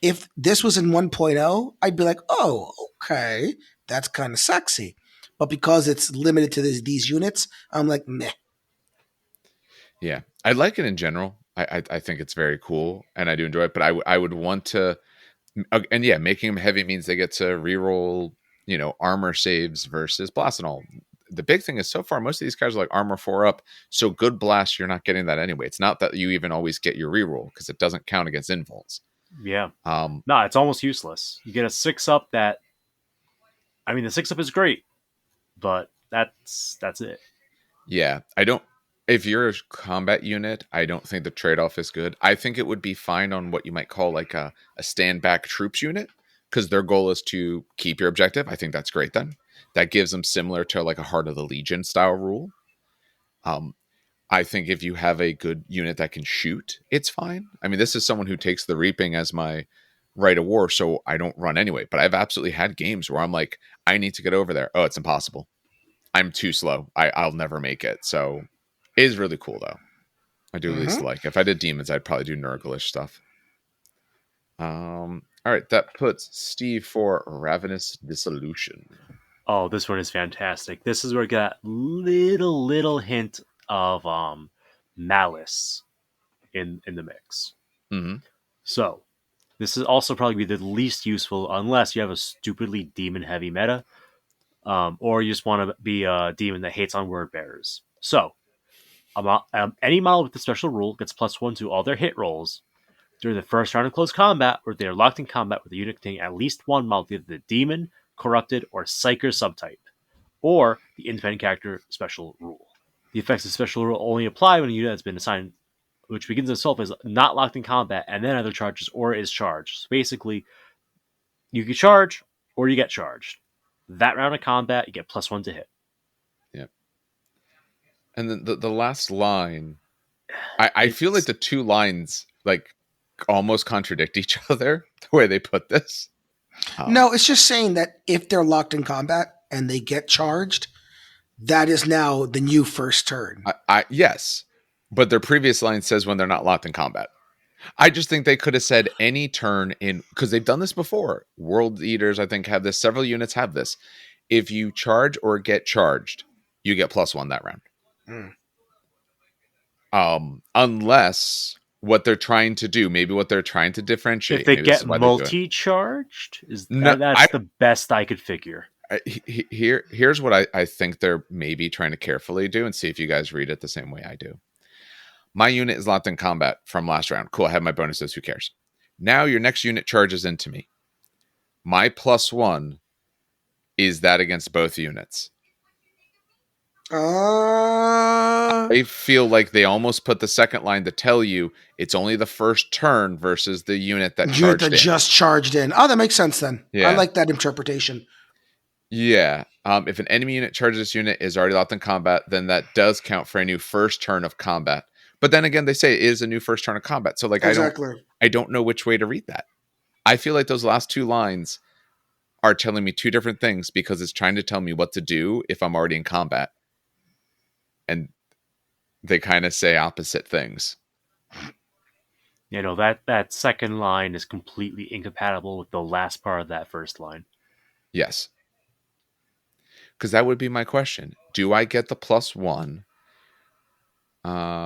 If this was in 1.0, I'd be like, oh, okay, that's kind of sexy. But because it's limited to these units, I'm like, meh. Yeah, I like it in general. I think it's very cool, and I do enjoy it. But I would want to, and making them heavy means they get to reroll, armor saves versus blast and all. The big thing is so far most of these guys are like armor 4 up, so good blast you're not getting that anyway. It's not that you even always get your reroll because it doesn't count against involts. Yeah. No, it's almost useless. You get a 6-up that, I mean, the 6-up is great, but that's it. Yeah, if you're a combat unit, I don't think the trade-off is good. I think it would be fine on what you might call like a stand-back troops unit, because their goal is to keep your objective. I think that's great then. That gives them similar to like a Heart of the Legion style rule. I think if you have a good unit that can shoot, it's fine. I mean, this is someone who takes the Reaping as my rite of war, so I don't run anyway. But I've absolutely had games where I'm like, I need to get over there. Oh, it's impossible. I'm too slow. I'll never make it. So it is really cool, though. I do at least like. If I did demons, I'd probably do Nurgle-ish stuff. All right, that puts Steve for Ravenous Dissolution. Oh, this one is fantastic. This is where we got little hint of malice in the mix. Mm-hmm. So this is also probably be the least useful unless you have a stupidly demon heavy meta, or you just want to be a demon that hates on word bearers. So any model with the special rule gets +1 to all their hit rolls during the first round of close combat, or they are locked in combat with a unit containing at least one model, either the demon, corrupted, or psyker subtype, or the independent character special rule. The effects of special rule only apply when a unit has been assigned which begins itself as not locked in combat, and then either charges or is charged. So basically, you can charge or you get charged. That round of combat, you get +1 to hit. Yeah. And then the last line, I feel like the two lines like almost contradict each other the way they put this. No, it's just saying that if they're locked in combat and they get charged, that is now the new first turn. Yes, but their previous line says when they're not locked in combat. I just think they could have said any turn in, because they've done this before. World Eaters, I think, have this. Several units have this. If you charge or get charged, you get +1 that round. Unless what they're trying to do, maybe what they're trying to differentiate. If they get multi-charged, that's the best I could figure. Here's what I think they're maybe trying to carefully do, and see if you guys read it the same way I do. My unit is locked in combat from last round. Cool, I have my bonuses, who cares? Now your next unit charges into me. My +1 is that against both units. I feel like they almost put the second line to tell you it's only the first turn versus the unit that just charged in. Oh, that makes sense then. Yeah. I like that interpretation. Yeah. If an enemy unit charges this unit is already locked in combat, then that does count for a new first turn of combat. But then again, they say it is a new first turn of combat. So like, exactly. I don't know which way to read that. I feel like those last two lines are telling me two different things, because it's trying to tell me what to do if I'm already in combat. And they kind of say opposite things. You know, that second line is completely incompatible with the last part of that first line. Yes. Because that would be my question. Do I get the +1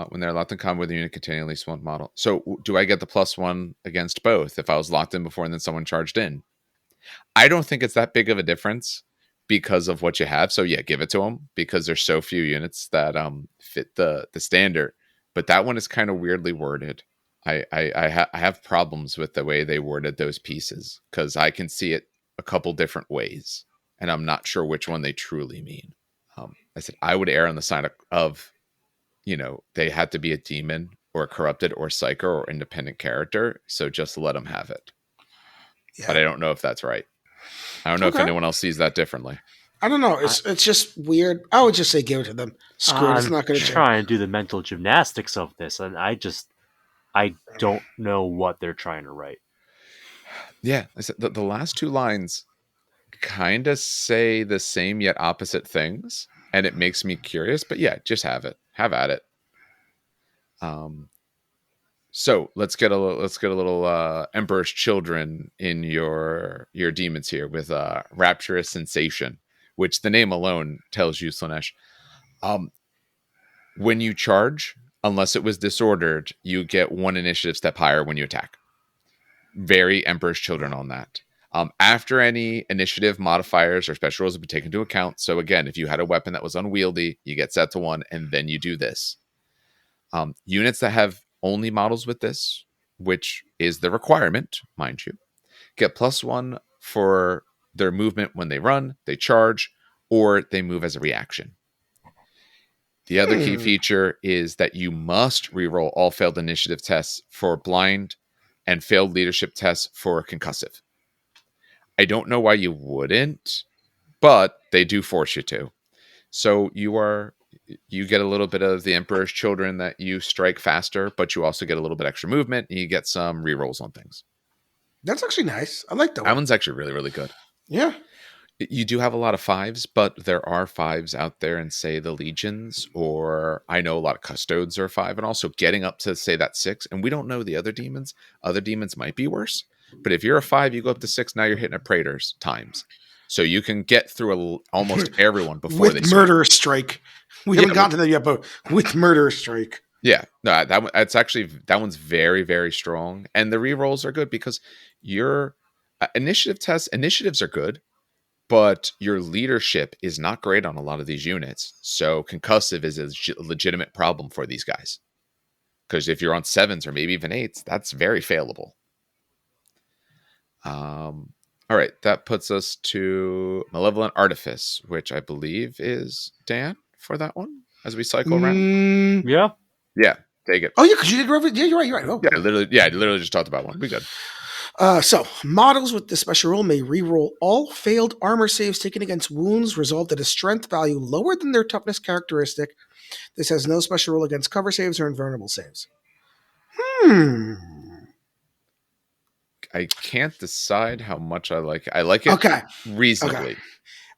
when they're locked in combat with a unit containing at least one model? So do I get the +1 against both if I was locked in before and then someone charged in? I don't think it's that big of a difference because of what you have. So yeah, give it to them, because there's so few units that fit the standard. But that one is kind of weirdly worded. I have problems with the way they worded those pieces, because I can see it a couple different ways, and I'm not sure which one they truly mean. I said I would err on the side of they had to be a demon or a corrupted or psyker or independent character, so just let them have it. Yeah. But I don't know if that's right. I don't know if anyone else sees that differently. I don't know. It's just weird. I would just say give it to them. Screw it. It's not going to try and do the mental gymnastics of this, and I don't know what they're trying to write. Yeah, I said the last two lines kind of say the same yet opposite things, and it makes me curious. But yeah, just have it. Have at it. So let's get a little Emperor's Children in your demons here with Rapturous Sensation, which the name alone tells you, Slanesh. When you charge, unless it was disordered, you get 1 initiative step higher when you attack. Very Emperor's Children on that. After any initiative modifiers or special rules have been taken into account. So again, if you had a weapon that was unwieldy, you get set to 1, and then you do this. Units that have only models with this, which is the requirement, mind you, get +1 for their movement when they run, they charge, or they move as a reaction. The other key feature is that you must reroll all failed initiative tests for blind and failed leadership tests for concussive. I don't know why you wouldn't, but they do force you to. So you get a little bit of the Emperor's Children that you strike faster, but you also get a little bit extra movement, and you get some rerolls on things. That's actually nice. I like that one. That one's actually really, really good. Yeah. You do have a lot of 5s, but there are 5s out there in, say, the Legions, or I know a lot of Custodes are 5, and also getting up to, say, that 6. And we don't know the other demons. Other demons might be worse. But if you're a 5, you go up to 6, now you're hitting a Praetors times. So you can get through almost everyone before they with Murderous Strike. We haven't gotten to that yet, but with Murderous Strike. Yeah, no, that one's very, very strong. And the rerolls are good because your initiatives are good, but your leadership is not great on a lot of these units. So concussive is a legitimate problem for these guys. Because if you're on 7s or maybe even 8s, that's very failable. All right, that puts us to Malevolent Artifice, which I believe is Dan for that one as we cycle around. Yeah. Yeah. Take it. Oh yeah, because you did Ravenous. Yeah, you're right. You're right. Oh, Yeah, I literally just talked about one. We good. So, models with this special rule may reroll all failed armor saves taken against wounds resolved at a strength value lower than their toughness characteristic. This has no special rule against cover saves or invulnerable saves. I can't decide how much I like it. I like it Okay. reasonably.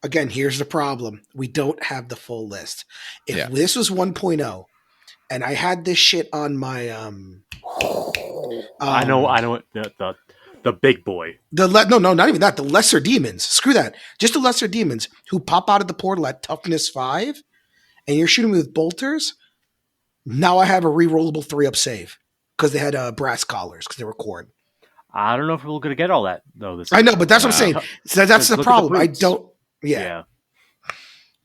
Again, here's the problem. We don't have the full list. If Yeah. this was 1.0 and I had this shit on my I know what the big boy. no, not even that. The lesser demons. Screw that. Just the lesser demons who pop out of the portal at toughness 5, and you're shooting with bolters. Now I have a rerollable 3-up save because they had brass collars because they were cord. I don't know if we're going to get all that though. This I know, but that's what I'm saying. So that's the problem. I don't. Yeah.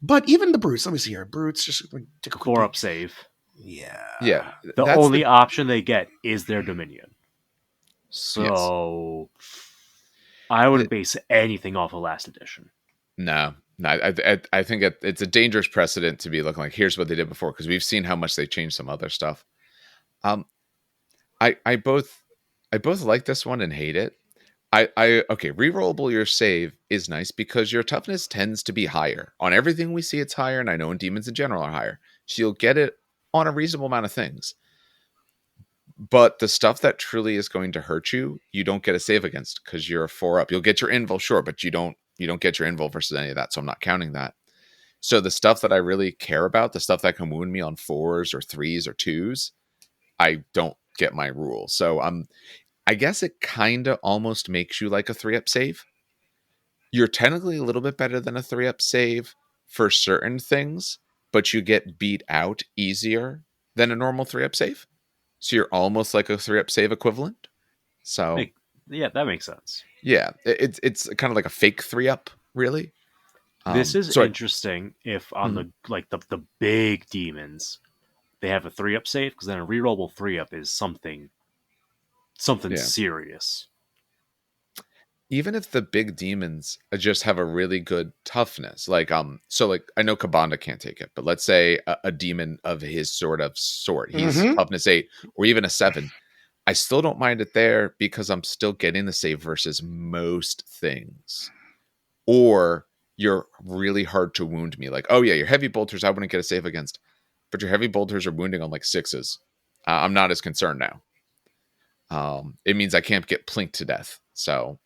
But even the brutes. Let me see here. Brutes just like take a 4-up save. Yeah. The only option they get is their Dominion. So I wouldn't base anything off of last edition. No. I think it's a dangerous precedent to be looking like here's what they did before, because we've seen how much they changed some other stuff. I both like this one and hate it. Okay, rerollable your save is nice because your toughness tends to be higher. On everything we see, it's higher, and I know in demons in general are higher. So you'll get it on a reasonable amount of things. But the stuff that truly is going to hurt you, you don't get a save against because you're a 4-up. You'll get your invul, sure, but you don't get your invul versus any of that, so I'm not counting that. So the stuff that I really care about, the stuff that can wound me on 4s or 3s or 2s, I don't get my rule. So I guess it kind of almost makes you like a 3-up save. You're technically a little bit better than a 3-up save for certain things, but you get beat out easier than a normal 3-up save. So you're almost like a 3-up save equivalent. So yeah, that makes sense. Yeah, it's kind of like a fake 3-up, really. This is interesting if on the big demons they have a 3-up save, because then a rerollable 3-up is something serious. Even if the big demons just have a really good toughness, like I know Kabanda can't take it, but let's say a demon of his sort, he's toughness 8 or even a 7. I still don't mind it there because I'm still getting the save versus most things. Or you're really hard to wound me. Like, oh yeah, your heavy bolters I wouldn't get a save against, but your heavy bolters are wounding on like 6s. I'm not as concerned now. It means I can't get plinked to death. So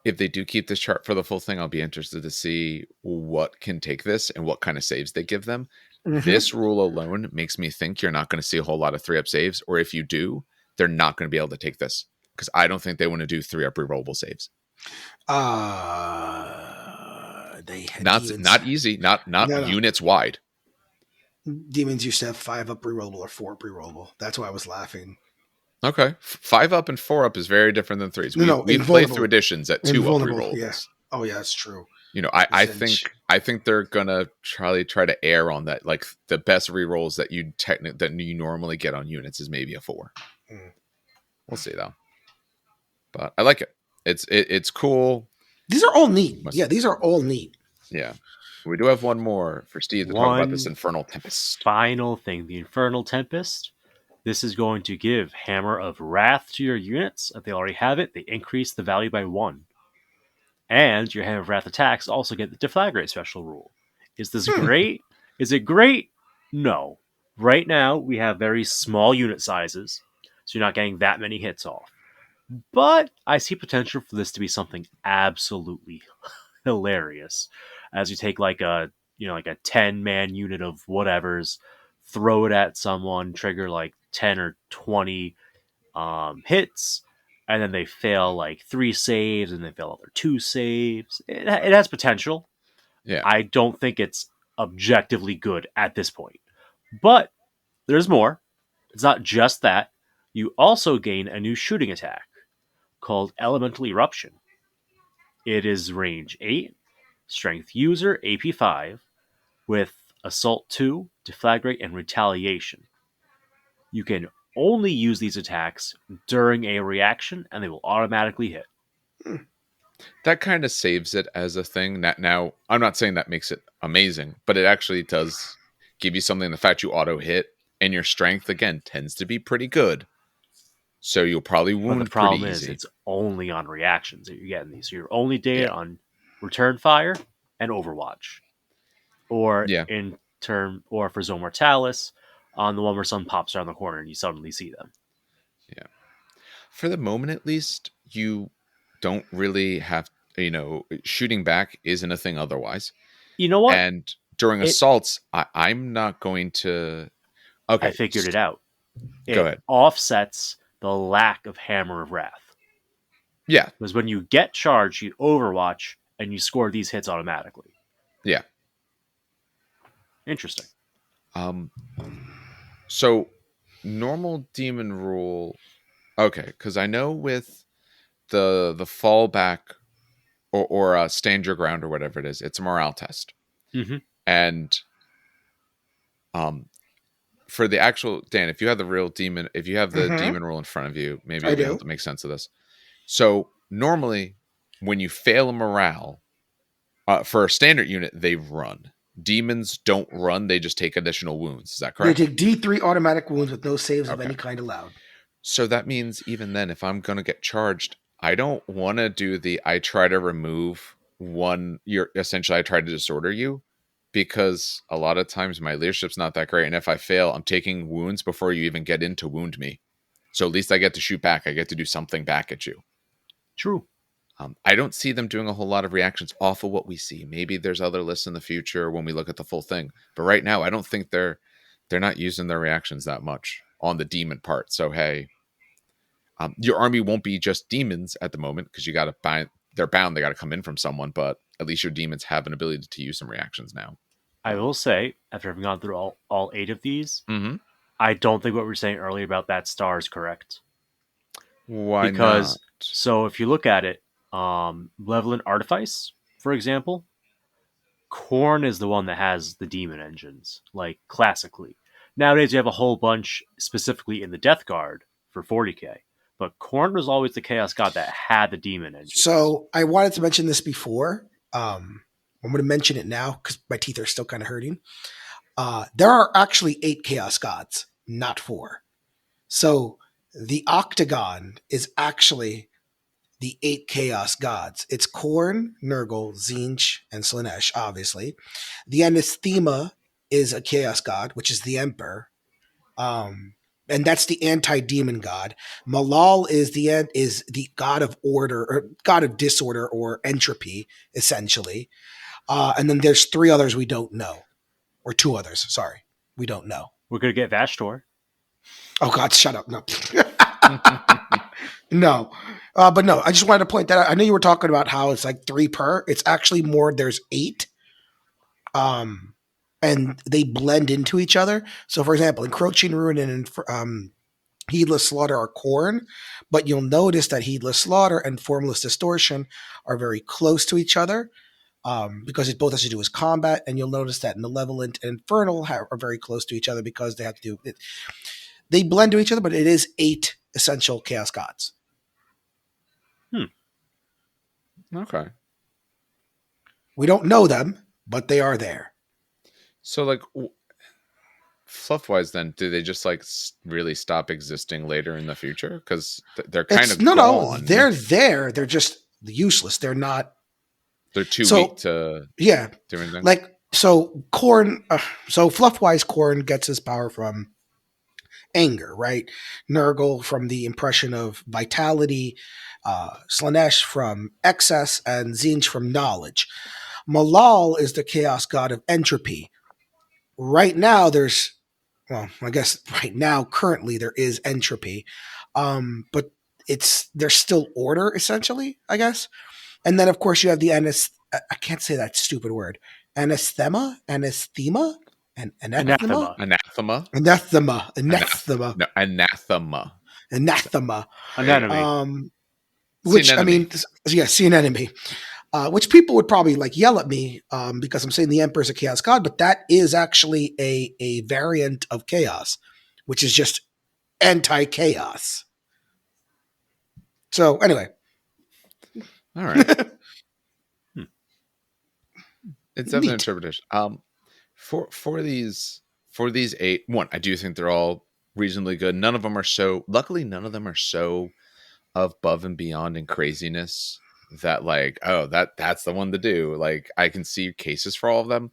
if they do keep this chart for the full thing, I'll be interested to see what can take this and what kind of saves they give them. This rule alone makes me think you're not going to see a whole lot of 3-up saves, or if you do, they're not going to be able to take this because I don't think they want to do 3-up rerollable saves. They had not easy, not units wide. Demons used to have 5-up rerollable or 4-up rerollable. That's why I was laughing. Okay, 5-up and 4-up is very different than 3s. We've played through editions at 2-up rerollables. Yeah. Oh yeah, that's true. I think they're gonna try to err on that. Like the best rerolls that you normally get on units is maybe a 4. We'll see though. But I like it. It's cool. These are all neat. Yeah, these are all neat. Yeah. We do have one more for Steve to talk about this Infernal Tempest. Final thing, the Infernal Tempest. This is going to give Hammer of Wrath to your units. If they already have it, they increase the value by 1. And your Hammer of Wrath attacks also get the Deflagrate special rule. Is this great? Is it great? No. Right now, we have very small unit sizes, so you're not getting that many hits off. But I see potential for this to be something absolutely hilarious. As you take like a 10-man unit of whatevers, throw it at someone, trigger like 10 or 20 hits, and then they fail like 3 saves, and they fail other 2 saves. It has potential. Yeah. I don't think it's objectively good at this point. But there's more. It's not just that. You also gain a new shooting attack called Elemental Eruption. It is range 8, strength user, AP 5, with Assault 2, Deflagrate, and Retaliation. You can only use these attacks during a reaction, and they will automatically hit. That kind of saves it as a thing. Now, I'm not saying that makes it amazing, but it actually does give you something. The fact you auto hit and your strength again tends to be pretty good. So you'll probably But the wound problem pretty is easy. it's only on reactions that you're getting these. So you're only data Yeah. on return fire and Overwatch. Or Yeah. or for Zone Mortalis, on the one where someone pops around the corner and you suddenly see them. Yeah. For the moment, at least, you don't really have, shooting back isn't a thing otherwise. You know what? And during assaults, I'm not going to. Okay. I figured it out. Go It ahead. offsets the lack of Hammer of Wrath. Yeah. Because when you get charged, you Overwatch and you score these hits automatically. Yeah. Interesting. So normal demon rule. Okay, because I know with the fallback or stand your ground or whatever it is, it's a morale test. Mm-hmm. And for the actual Dan, if you have the real demon, if you have the demon rule in front of you, maybe you'll be able to make sense of this. So normally, when you fail a morale for a standard unit, they run. Demons don't run; they just take additional wounds. Is that correct? They take D3 automatic wounds with no saves of any kind allowed. So that means even then, if I'm going to get charged, I don't want to do I try to remove one. Essentially, I try to disorder you, because a lot of times my leadership's not that great, and if I fail, I'm taking wounds before you even get in to wound me. So at least I get to shoot back. I get to do something back at you. True. I don't see them doing a whole lot of reactions off of what we see. Maybe there's other lists in the future when we look at the full thing. But right now, I don't think they're not using their reactions that much on the demon part. So hey, your army won't be just demons at the moment, because you got to buy. They're bound. They got to come in from someone. But at least your demons have an ability to use some reactions now. I will say, after having gone through all 8 of these, Mm-hmm. I don't think what we were saying earlier about that star is correct. Why Because, not? so if you look at it, Malevolent Artifice, for example, Khorne is the one that has the demon engines, like classically. Nowadays, you have a whole bunch specifically in the Death Guard for 40k, but Khorne was always the Chaos God that had the demon engines. So I wanted to mention this before. I'm going to mention it now because my teeth are still kind of hurting. There are actually 8 Chaos Gods, not 4. So the Octagon is actually the 8 Chaos Gods. It's Khorne, Nurgle, Tzeentch, and Slaanesh, obviously. The Anathema is a Chaos God, which is the Emperor. And that's the anti-demon god. Malal is the god of order, or god of disorder or entropy, essentially. And then there's 3 others we don't know, or 2 others. Sorry, we don't know. We're gonna get Vashtor. Oh God, shut up! No, no. But no, I just wanted to point that out. I know you were talking about how it's like 3 per. It's actually more. There's 8. And they blend into each other. So, for example, Encroaching Ruin and Heedless Slaughter are Khorne, but you'll notice that Heedless Slaughter and Formless Distortion are very close to each other, because it both has to do with combat, and you'll notice that Malevolent and Infernal are very close to each other because they have to do it. They blend to each other, but it is 8 essential Chaos Gods. Okay. We don't know them, but they are there. So like fluff wise, then do they just like really stop existing later in the future? Because they're kind of no, gone. they're there. They're just useless. They're not. They're too weak to do anything. Like so, Khorne. So fluff-wise, Khorne gets his power from anger, right? Nurgle from the impression of vitality, Slaanesh from excess, and Tzeentch from knowledge. Malal is the chaos god of entropy. Right now, currently there is entropy, but there's still order essentially, I guess. And then of course you have the I can't say that stupid word. Anathema, and anathema. Anathema. Anemone. Which I mean, see an enemy. Which people would probably like yell at me because I'm saying the Emperor is a chaos god, but that is actually a variant of chaos, which is just anti-chaos. So anyway, all right, it's definitely an interpretation. For these for these 8, one, I do think they're all reasonably good. None of them are so, luckily, none of them are so above and beyond in craziness that like, oh, that's the one to do. Like, I can see cases for all of them.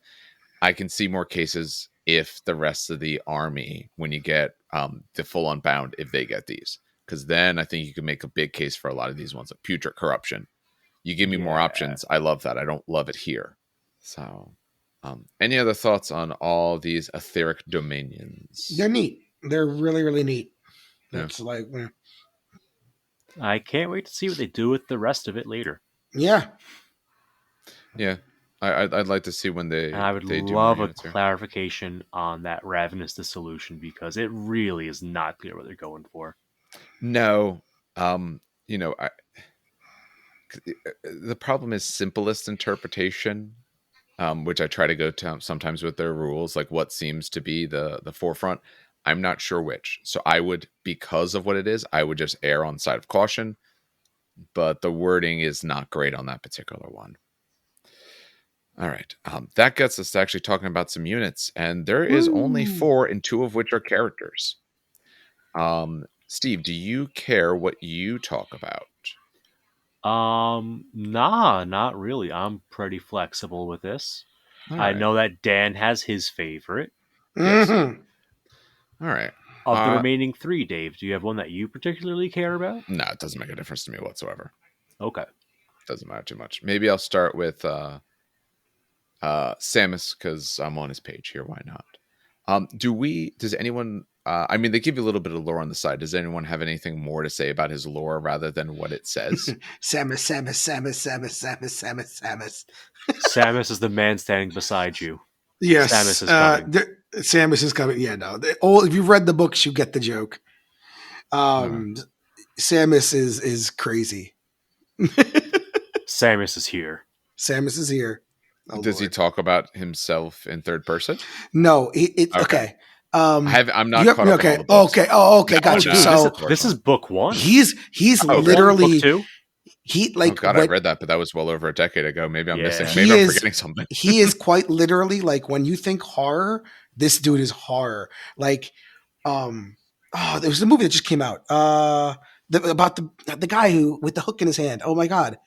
I can see more cases if the rest of the army, when you get the full unbound, if they get these, because then I think you can make a big case for a lot of these ones, like Putrid Corruption. You give me more options. I love that. I don't love it here. So, any other thoughts on all these etheric dominions? They're neat. They're really, really neat. Yeah. It's like, I can't wait to see what they do with the rest of it later. yeah. Yeah. I'd like to see when they. And I would they love do a clarification on that Ravenous Dissolution, because it really is not clear what they're going for. No, you know, the problem is simplest interpretation, which I try to go to sometimes with their rules, like what seems to be the forefront. I'm not sure which. So I would, because of what it is, I would just err on the side of caution. But the wording is not great on that particular one. All right. That gets us to actually talking about some units. And there is only 4, and 2 of which are characters. Steve, do you care what you talk about? Nah, not really. I'm pretty flexible with this. I Right. know that Dan has his favorite. Yes. Mm-hmm. All right. Of the remaining 3, Dave, do you have one that you particularly care about? No, it doesn't make a difference to me whatsoever. Okay. Doesn't matter too much. Maybe I'll start with Samus, because I'm on his page here. Why not? Does anyone, I mean, they give you a little bit of lore on the side. Does anyone have anything more to say about his lore rather than what it says? Samus, Samus, Samus, Samus, Samus, Samus, Samus. Samus is the man standing beside you. Yes. Samus is coming. Samus is coming. Yeah, no. If you've read the books, you get the joke. Samus is crazy. Samus is here. Samus is here. Oh, does he talk about himself in third person? No. Okay. I'm not caught up on all the books. Okay. Oh, okay. Got you. Dude, So this is book 1. He's literally book 2. He like. Oh God, I read that, but that was well over a decade ago. Maybe I'm missing. Maybe I'm forgetting something. He is quite literally like, when you think horror, this dude is horror. Like, there was a movie that just came out. About the guy who with the hook in his hand. Oh my God.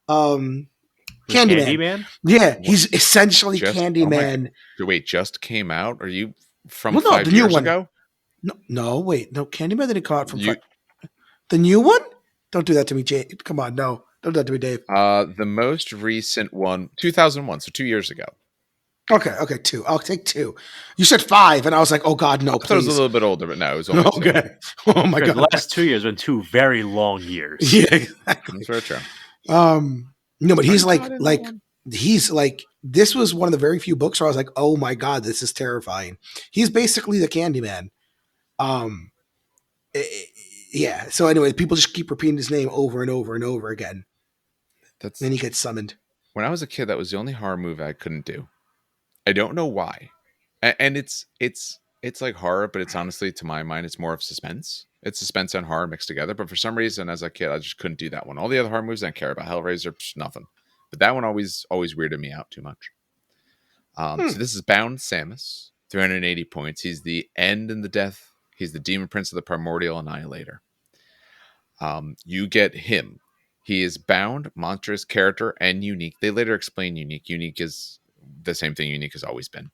Candyman. Yeah, he's essentially Candyman. Wait, just came out? Are you from 5 the years new one. ago? No, wait. No, Candyman didn't come out from the new one? Don't do that to me, Jay. Come on, no. Don't do that to me, Dave. The most recent one, 2001, so 2 years ago. Okay, 2. I'll take 2. You said 5, and I was like, oh God, no, I thought it was a little bit older, but no, it was only 2. Okay. Oh my God. The last 2 years have been 2 very long years. Yeah, exactly. That's very true. No, but he's he's like, this was one of the very few books where I was like, oh my God, this is terrifying. He's basically the Candyman. Yeah. So anyway, people just keep repeating his name over and over and over again. Then he gets summoned. When I was a kid, that was the only horror movie I couldn't do. I don't know why. And it's like horror, but it's honestly, to my mind, it's more of suspense. It's suspense and horror mixed together. But for some reason, as a kid, I just couldn't do that one. All the other horror movies I didn't care about. Hellraiser, nothing. But that one always weirded me out too much. So this is Bound Samus, 380 points. He's the end and the death. He's the demon prince of the primordial annihilator. You get him. He is bound, monstrous, character, and unique. They later explain unique. Unique is the same thing unique has always been.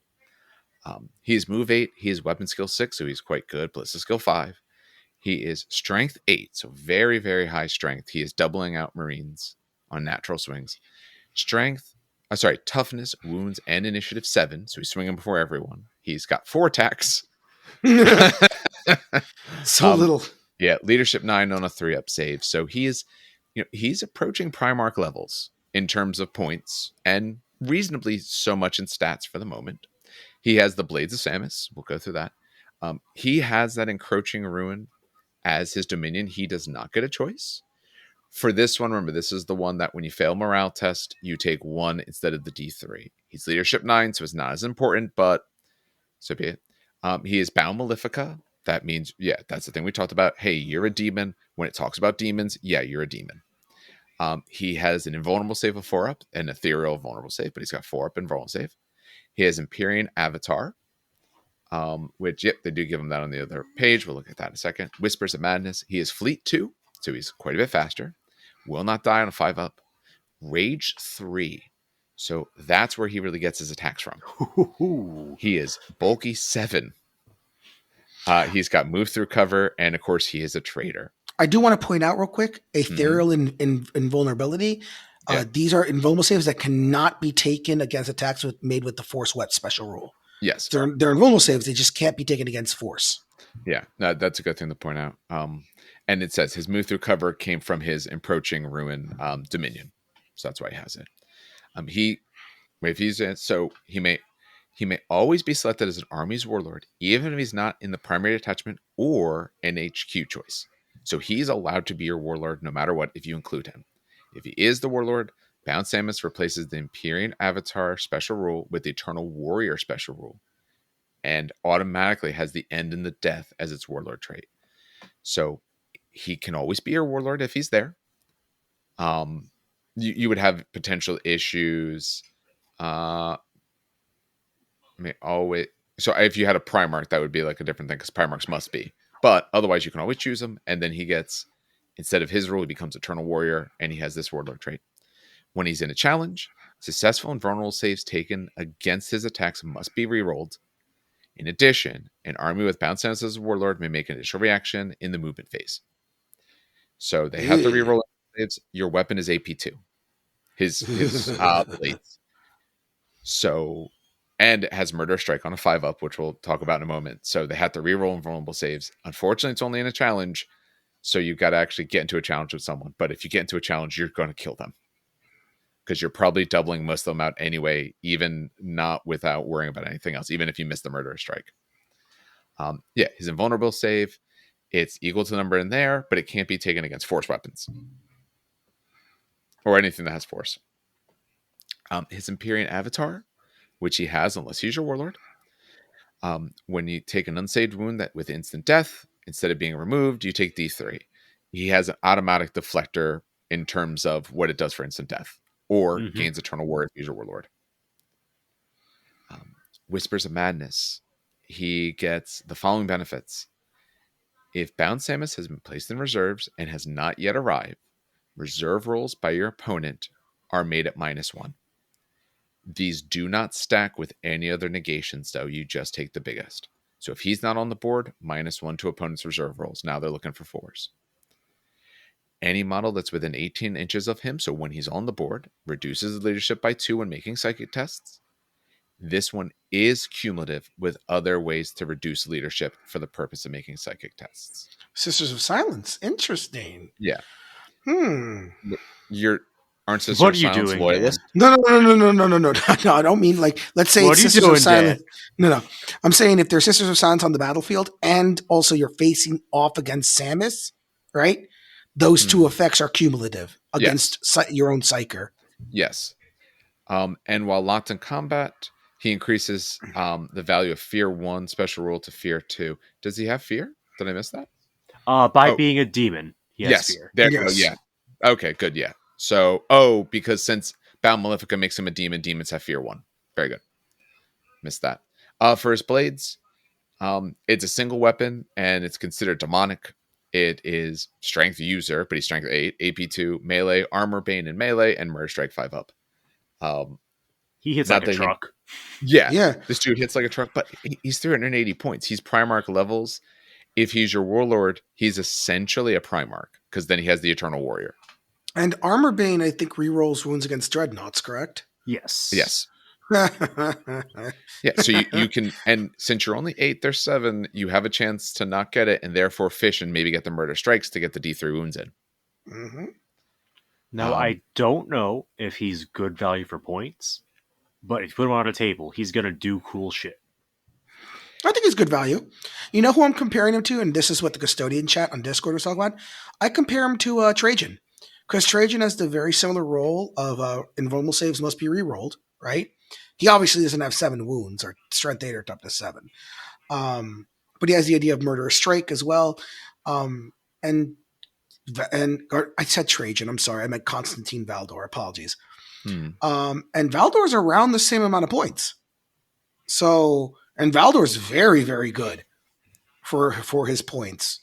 He is move 8. He is weapon skill 6, so he's quite good. Ballista skill 5. He is strength 8, so very, very high strength. He is doubling out Marines on natural swings. Toughness, wounds, and initiative 7, so he's swinging before everyone. He's got 4 attacks. So little. Yeah, leadership 9 on a 3-up save. So he's approaching Primarch levels in terms of points and reasonably so much in stats for the moment. He has the Blades of Samus. We'll go through that. He has that Encroaching Ruin as his dominion. He does not get a choice. For this one, remember, this is the one that when you fail morale test, you take 1 instead of the D3. He's leadership 9, so it's not as important, but so be it. He is Bound Malefica. That means, yeah, that's the thing we talked about. Hey, you're a demon. When it talks about demons, yeah, you're a demon. He has an invulnerable save of 4-up, an ethereal vulnerable save, but he's got 4-up and vulnerable save. He has Empyrean Avatar. which, yep, they do give him that on the other page. We'll look at that in a second. Whispers of Madness. He is Fleet 2, so he's quite a bit faster. Will not die on a 5-up. Rage 3. So that's where he really gets his attacks from. He is Bulky 7. He's got Move Through Cover, and of course, he is a traitor. I do want to point out real quick, Ethereal Invulnerability. These are invulnerable saves that cannot be taken against attacks made with the Force Wet special rule. Yes. They're invulnerable saves. They just can't be taken against Force. Yeah, that's a good thing to point out. And it says his Move Through Cover came from his Encroaching Ruin Dominion. So that's why he has it. He may always be selected as an army's warlord, even if he's not in the primary detachment or an HQ choice. So he's allowed to be your warlord no matter what if you include him. If he is the warlord, Bound Samus replaces the Empyrean Avatar special rule with the Eternal Warrior special rule, and automatically has the End in the Death as its warlord trait. So he can always be your warlord if he's there. You would have potential issues. So if you had a Primarch, that would be like a different thing because Primarchs must be. But otherwise, you can always choose him, and then he gets, instead of his rule, he becomes Eternal Warrior, and he has this warlord trait. When he's in a challenge, successful and vulnerable saves taken against his attacks must be rerolled. In addition, an army with Bound Samus as a warlord may make an initial reaction in the movement phase. So they have to reroll saves. Your weapon is AP2. His blades. So, and it has Murder Strike on a 5-up, which we'll talk about in a moment. So they have to reroll invulnerable saves. Unfortunately, it's only in a challenge, so you've got to actually get into a challenge with someone. But if you get into a challenge, you're going to kill them because you're probably doubling most of them out anyway, even not without worrying about anything else, even if you miss the Murder Strike. His invulnerable save, it's equal to the number in there, but it can't be taken against Force weapons or anything that has Force. His Empyrean Avatar, which he has unless he's your warlord. When you take an unsaved wound that with instant death, instead of being removed, you take D3. He has an automatic deflector in terms of what it does for instant death, or gains Eternal Warrior if he's your warlord. Whispers of Madness. He gets the following benefits. If Bound Samus has been placed in reserves and has not yet arrived, reserve rolls by your opponent are made at -1. These do not stack with any other negations, though. You just take the biggest. So if he's not on the board, -1 to opponent's reserve rolls. Now they're looking for 4s. Any model that's within 18 inches of him, so when he's on the board, reduces his leadership by 2 when making psychic tests. This one is cumulative with other ways to reduce leadership for the purpose of making psychic tests. Sisters of Silence. Interesting. Yeah. Aren't Sisters What of are you Silence doing, loyalists? No. No, I don't mean like, let's say What it's are you Sisters doing, of Silence. Dad? No. I'm saying if there's Sisters of Silence on the battlefield and also you're facing off against Samus, right? Those two effects are cumulative against your own Psyker. Yes. And while locked in combat, he increases the value of Fear 1 special rule to Fear 2. Does he have Fear? Did I miss that? By being a demon, he has fear. There you go. Yeah. Okay, good. Yeah. So, because since Bound Malefica makes him a demon, demons have Fear 1. Very good. Missed that. For his blades, it's a single weapon and it's considered demonic. It is Strength User, but he's Strength 8, AP2, Melee, Armor Bane in Melee, and Murder Strike 5-up. He hits like a truck. Yeah. This dude hits like a truck, but he's 380 points. He's Primarch levels. If he's your warlord, he's essentially a Primarch because then he has the Eternal Warrior. And Armor Bane, I think, rerolls wounds against Dreadnoughts, correct? Yes. Yeah, so you can, and since you're only 8, there's 7, you have a chance to not get it and therefore fish and maybe get the Murder Strikes to get the D3 wounds in. Now, I don't know if he's good value for points, but if you put him on a table, he's going to do cool shit. I think he's good value. You know who I'm comparing him to? And this is what the Custodian chat on Discord was talking about. I compare him to Trajan. Because Trajan has the very similar role of invulnerable saves must be rerolled, right? He obviously doesn't have 7 wounds or strength 8 or up to 7. But he has the idea of Murderous Strike as well. And I said Trajan, I'm sorry. I meant Constantine Valdor. Apologies. And Valdor's around the same amount of points. So, And Valdor's very, very good for his points.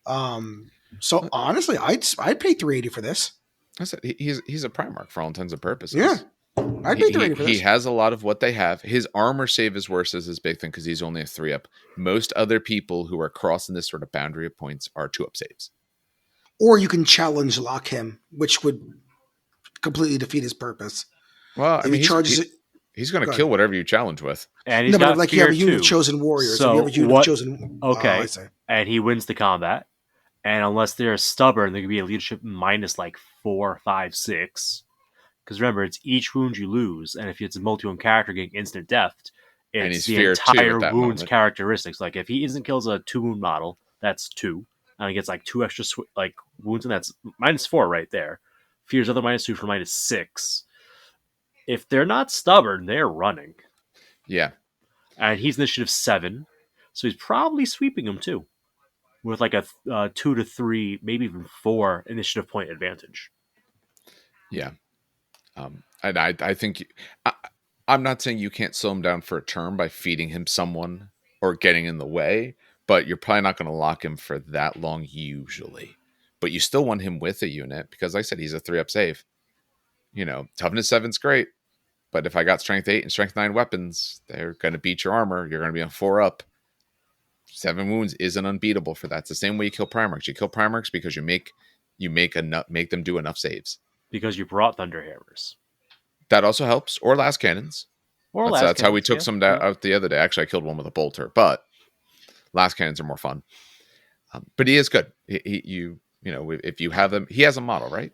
So honestly, I'd pay 380 for this. I said he's a Primarch for all intents and purposes. Yeah, I'd pay 380 for this. He has a lot of what they have. His armor save is worse as his big thing because he's only a 3-up. Most other people who are crossing this sort of boundary of points are 2-up saves. Or you can challenge lock him, which would completely defeat his purpose. Well, I mean, he's going to kill whatever you challenge with. And he's got like you have a unit of chosen warriors. So you have a unit of chosen. Okay, and he wins the combat. And unless they're stubborn, there could be a leadership minus like 4, 5, 6. Because remember, it's each wound you lose, and if it's a multi-wound character getting instant death, it's the entire wound's characteristics. Like if he instant kills a 2-wound model, that's 2, and he gets like 2 extra wounds, and that's -4 right there. Fears other -2 for -6. If they're not stubborn, they're running. Yeah, and he's initiative 7, so he's probably sweeping him too, with like a 2 to 3, maybe even 4 initiative point advantage. Yeah. And I think I'm not saying you can't slow him down for a turn by feeding him someone or getting in the way, but you're probably not going to lock him for that long usually. But you still want him with a unit because, like I said, he's a 3-up save. You know, toughness 7's great, but if I got strength 8 and strength 9 weapons, they're going to beat your armor. You're going to be on 4-up. 7 wounds isn't unbeatable for that. It's the same way you kill Primarchs. You kill Primarchs because you make them do enough saves. Because you brought Thunderhammers. That also helps. Or Last Cannons. That's how we took some out the other day. Actually, I killed one with a bolter, but Last Cannons are more fun. But he is good. If you have them, he has a model, right?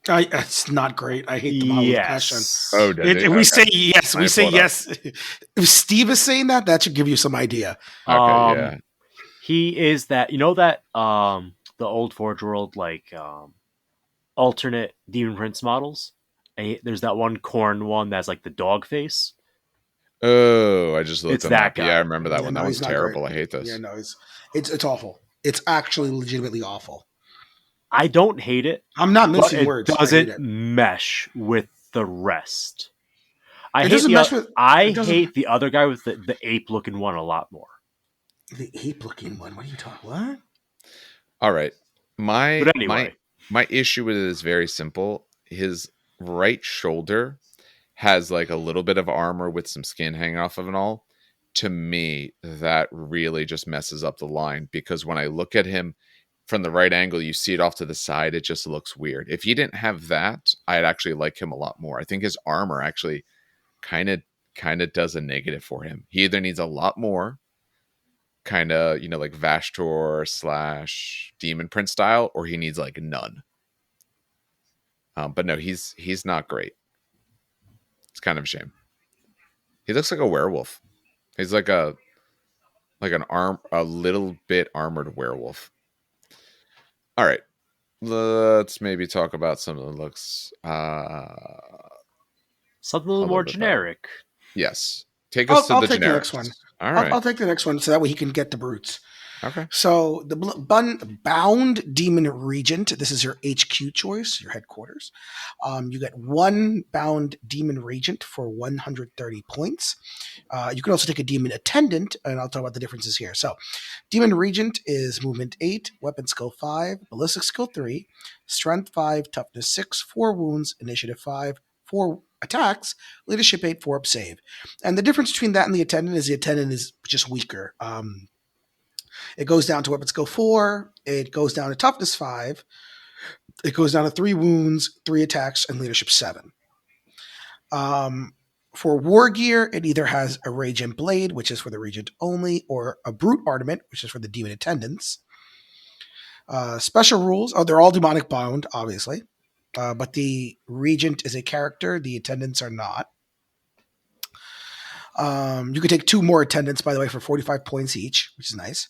It's not great. I hate the model with passion. Oh, we say yes. We say yes. If Steve is saying that, that should give you some idea. Okay, yeah. He is that. You know that the old Forge World alternate Demon Prince models. And there's that one Corn one that's like the dog face. Oh, I just looked at that guy. Yeah, I remember that one. That one's terrible. Great. I hate this. Yeah, no, it's awful. It's actually legitimately awful. I don't hate it. I'm not missing words. It doesn't mesh with the rest. I hate the other guy with the ape-looking one a lot more. The ape-looking one? What are you talking? What? All right. But anyway. My issue with it is very simple. His right shoulder has like a little bit of armor with some skin hanging off of it all. To me, that really just messes up the line because when I look at him from the right angle, you see it off to the side. It just looks weird. If he didn't have that, I'd actually like him a lot more. I think his armor actually kind of does a negative for him. He either needs a lot more, kind of, like Vashtor / Demon Prince style, or he needs like none. But no, he's not great. It's kind of a shame. He looks like a werewolf. He's like a little bit armored werewolf. All right, let's maybe talk about some of the looks. Something a little more generic. Yes, take us to the generic. I'll take the next one. All right, I'll take the next one so that way he can get the brutes. Okay. So the bound Demon Regent. This is your HQ choice, your headquarters. You get 1 bound Demon Regent for 130 points. You can also take a Demon Attendant, and I'll talk about the differences here. So, Demon Regent is movement 8, weapon skill 5, ballistic skill 3, strength 5, toughness 6, 4 wounds, initiative 5, 4 attacks, leadership 8, 4-up save. And the difference between that and the Attendant is just weaker. It goes down to weapon skill 4. It goes down to toughness 5. It goes down to 3 wounds, 3 attacks, and leadership 7. For war gear, it either has a Regent Blade, which is for the Regent only, or a Brute Armament, which is for the Demon Attendants. Special rules. They're all demonic bound, obviously. But the Regent is a character. The Attendants are not. You could take 2 more Attendants, by the way, for 45 points each, which is nice.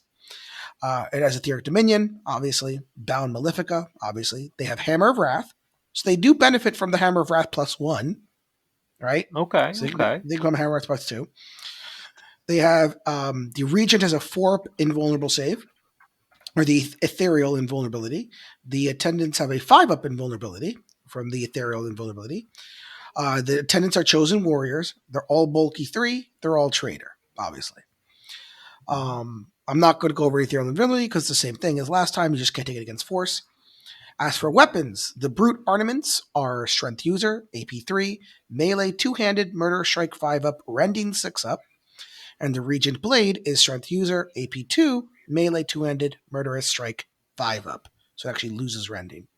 It has Aetheric Dominion, obviously. Bound Malefica, obviously. They have Hammer of Wrath. So they do benefit from the Hammer of Wrath +1. Right? Okay. So they become Hammer of Wrath +2. They have the Regent has a 4-up invulnerable save, or the Ethereal Invulnerability. The Attendants have a 5-up invulnerability from the Ethereal Invulnerability. The Attendants are chosen warriors. They're all bulky 3. They're all traitor. obviously. I'm not going to go over Ethereal Invisibility because it's the same thing as last time. You just can't take it against force. As for weapons, the Brute Ornaments are Strength User, AP 3, Melee 2-handed, Murder Strike 5 up, Rending 6 up. And the Regent Blade is Strength User, AP 2, Melee 2-handed, Murderous Strike 5 up. So it actually loses Rending.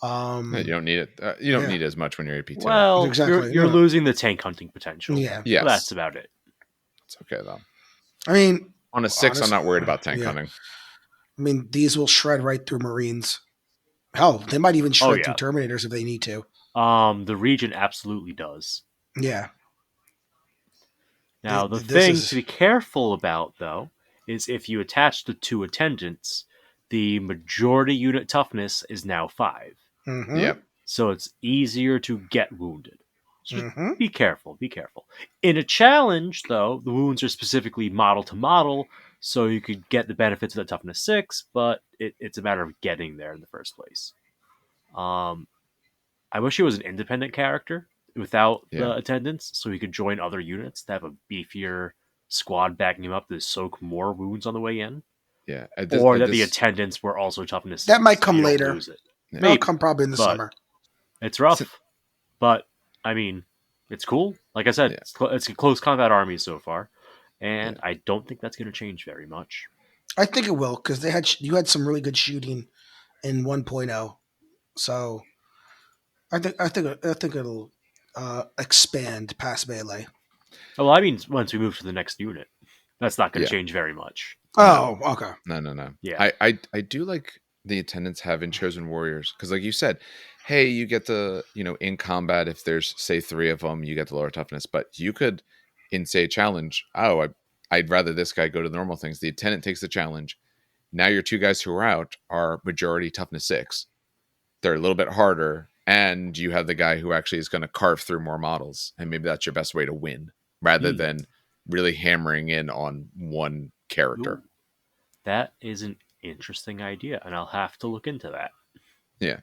You don't need it. You don't need as much when you're AP2. Well, Exactly. you're losing the tank hunting potential. Yeah. Yes. But that's about it. It's okay, though. I mean, On a 6, I'm not worried about tank hunting. I mean, these will shred right through Marines. Hell, they might even shred through Terminators if they need to. The Regent absolutely does. Yeah. Now, the thing to be careful about, though, is if you attach the 2 attendants, the majority unit toughness is now 5. Mm-hmm. Yep. So it's easier to get wounded. So just be careful, be careful. In a challenge, though, the wounds are specifically model to model, so you could get the benefits of the toughness 6, but it's a matter of getting there in the first place. I wish he was an independent character without the attendants, so he could join other units to have a beefier squad backing him up to soak more wounds on the way in. Yeah. Or that the attendants were also toughness 6. That might come later. That'll come probably in the summer. It's rough, but I mean, it's cool. Like I said, it's a close combat army so far, and I don't think that's going to change very much. I think it will because you had some really good shooting in 1.0, so I think it'll expand past melee. Well, I mean, once we move to the next unit, that's not going to change very much. Oh, okay. No. Yeah, I do like the attendants having chosen warriors because, like you said, hey, you get the in combat if there's say 3 of them, you get the lower toughness, but you could in say challenge. Oh, I'd rather this guy go to the normal things. The attendant takes the challenge. Now your 2 guys who are out are majority toughness 6. They're a little bit harder, and you have the guy who actually is going to carve through more models, and maybe that's your best way to win rather than really hammering in on one character. Ooh, that is an interesting idea, and I'll have to look into that. Yeah.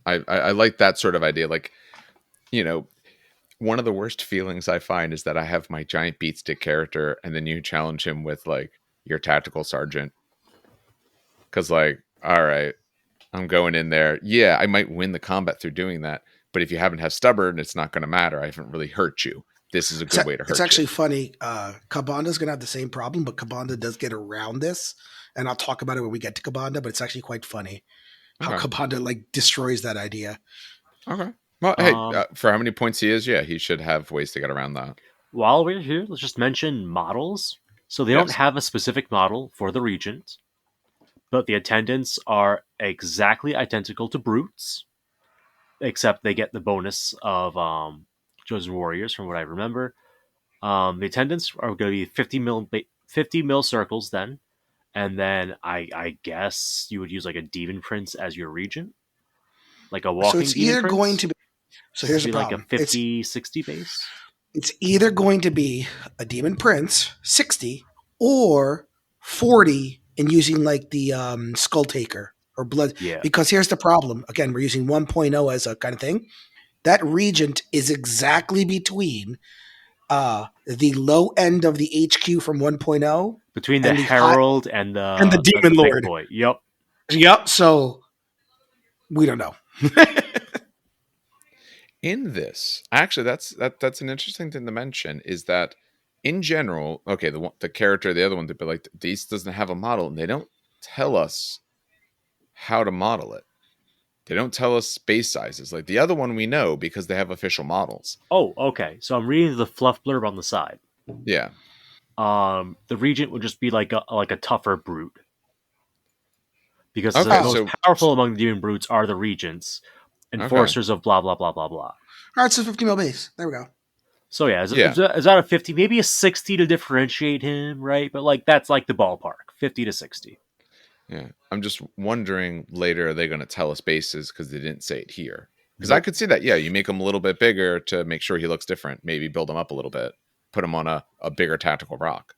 I like that sort of idea. Like, one of the worst feelings I find is that I have my giant beatstick character and then you challenge him with like your tactical sergeant. Cause like, all right, I'm going in there. Yeah, I might win the combat through doing that. But if you haven't had stubborn, it's not going to matter. I haven't really hurt you. This is a good way to hurt you. It's actually funny. Kabana's going to have the same problem, but Kabana does get around this. And I'll talk about it when we get to Kabana, but it's actually quite funny how Kabana like destroys that idea. Okay. Well, hey, for how many points he is, he should have ways to get around that. While we're here, let's just mention models. So they don't have a specific model for the Regent, but the attendants are exactly identical to Brutes, except they get the bonus of Chosen Warriors, from what I remember. The attendants are going to be 50 mil circles then, and then I guess you would use like a Demon Prince as your Regent, like a walking. So it's Demon either Prince. Going to be. So here's the problem. Like a 50-60 base. It's either going to be a Demon Prince 60 or 40, and using like the Skull Taker or Blood. Yeah. Because here's the problem. Again, we're using 1.0 as a kind of thing. That Regent is exactly between the low end of the HQ from 1.0 between the Herald and the Demon Lord. Boy. Yep. So we don't know. In this, actually, that's an interesting thing to mention. Is that in general, okay, the character, the other one, but like these doesn't have a model, and they don't tell us how to model it. They don't tell us space sizes. Like the other one, we know because they have official models. Oh, okay. So I'm reading the fluff blurb on the side. Yeah. The Regent would just be like a tougher brute, because the most powerful among the demon brutes are the Regents, enforcers of blah blah blah blah blah. All right, so 50 mil base. There we go. So is that a 50, maybe a 60 to differentiate him, right? But like that's like the ballpark, 50 to 60. Yeah, I'm just wondering later, are they going to tell us bases because they didn't say it here? Because I could see that. Yeah, you make him a little bit bigger to make sure he looks different. Maybe build him up a little bit, put him on a bigger tactical rock.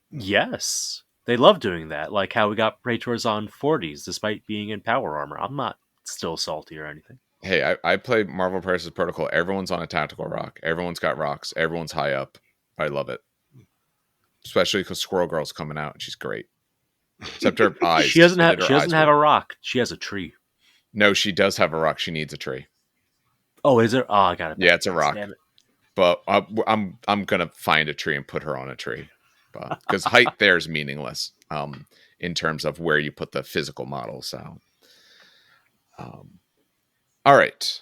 Yes, they love doing that. Like how we got Praetors on 40s despite being in power armor. I'm not still salty or anything. Hey, I play Marvel Crisis Protocol. Everyone's on a tactical rock. Everyone's got rocks. Everyone's high up. I love it. Especially because Squirrel Girl's coming out and she's great. Except her eyes. She doesn't They have. did her She doesn't eyes have weird. a rock. She has a tree. No, she does have a rock. She needs a tree. Oh, is it? Oh, I got it. Yeah, it's a rock. Damn it. But I'm gonna find a tree and put her on a tree, because height there is meaningless. In terms of where you put the physical model. So, all right.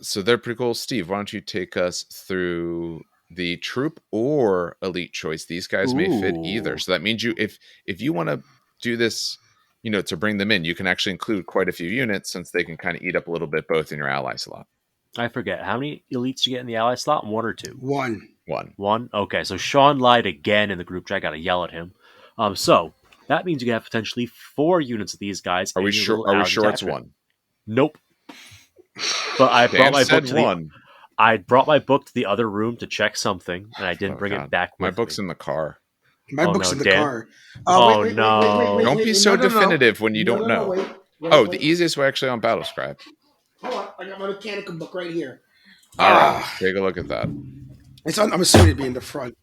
So they're pretty cool. Steve, why don't you take us through the troop or elite choice? These guys may fit either. Ooh. So that means if you want to do this, to bring them in, you can actually include quite a few units since they can kind of eat up a little bit both in your ally slot. I forget how many elites you get in the ally slot. 1 or 2. One. One. Okay, so Sean lied again in the group chat. I gotta yell at him. So that means you can have potentially 4 units of these guys. Are we sure? Are we sure it's 1? Nope. But I brought my book to 1. I brought my book to the other room to check something, and I didn't bring God. it back with My book's me. in the car. My book's in the Dan? car. Wait. Don't be so definitive when you don't know. Wait. The easiest way actually on Battlescribe. Hold on, I got my mechanical book right here. All right, take a look at that. It's on. I'm assuming it'd be in the front.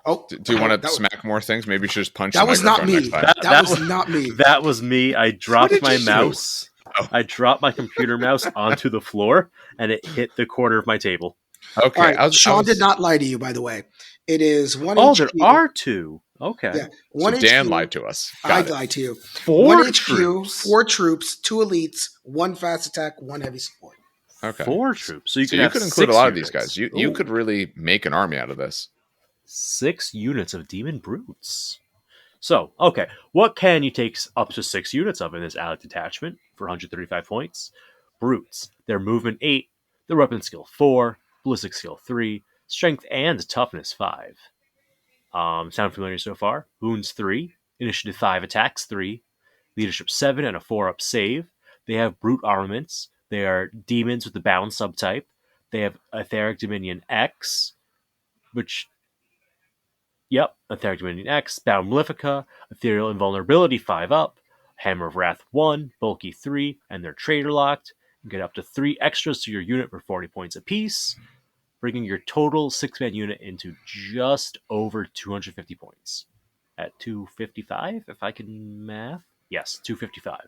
Oh, Do you want to smack more things? Maybe you should just punch. That the was not microphone me. next time. That was not me. That was me. I dropped did my you do? mouse. Oh. I dropped my computer mouse onto the floor, and it hit the corner of my table. Okay, All right. I was- Sean did not lie to you, by the way. It is 1 Oh, HQ. there are 2. Okay. Yeah, So 1 Dan HQ. lied to us. I Got it. lied to you. 4 1 HQ, troops. 4 troops, 2 elites, 1 fast attack, 1 heavy support. Okay. 4 troops. So you So can you have could include 6 a lot of units. these guys. You could really make an army out of this. 6 units of demon brutes. So, okay, what can you take up to 6 units of in this allied detachment for 135 points? Brutes. Their movement 8, their weapon skill 4, ballistic skill 3, strength and toughness 5. Sound familiar so far? Wounds 3, initiative 5, attacks 3, leadership 7, and a 4-up save. They have brute armaments. They are demons with the bound subtype. They have Aetheric Dominion X, which... Yep, Aetheric Dominion X, Bound Malefica, Ethereal Invulnerability 5-up, Hammer of Wrath 1, Bulky 3, and they're trader locked. You get up to 3 extras to your unit for 40 points apiece, bringing your total 6-man unit into just over 250 points. At 255, if I can math? Yes, 255.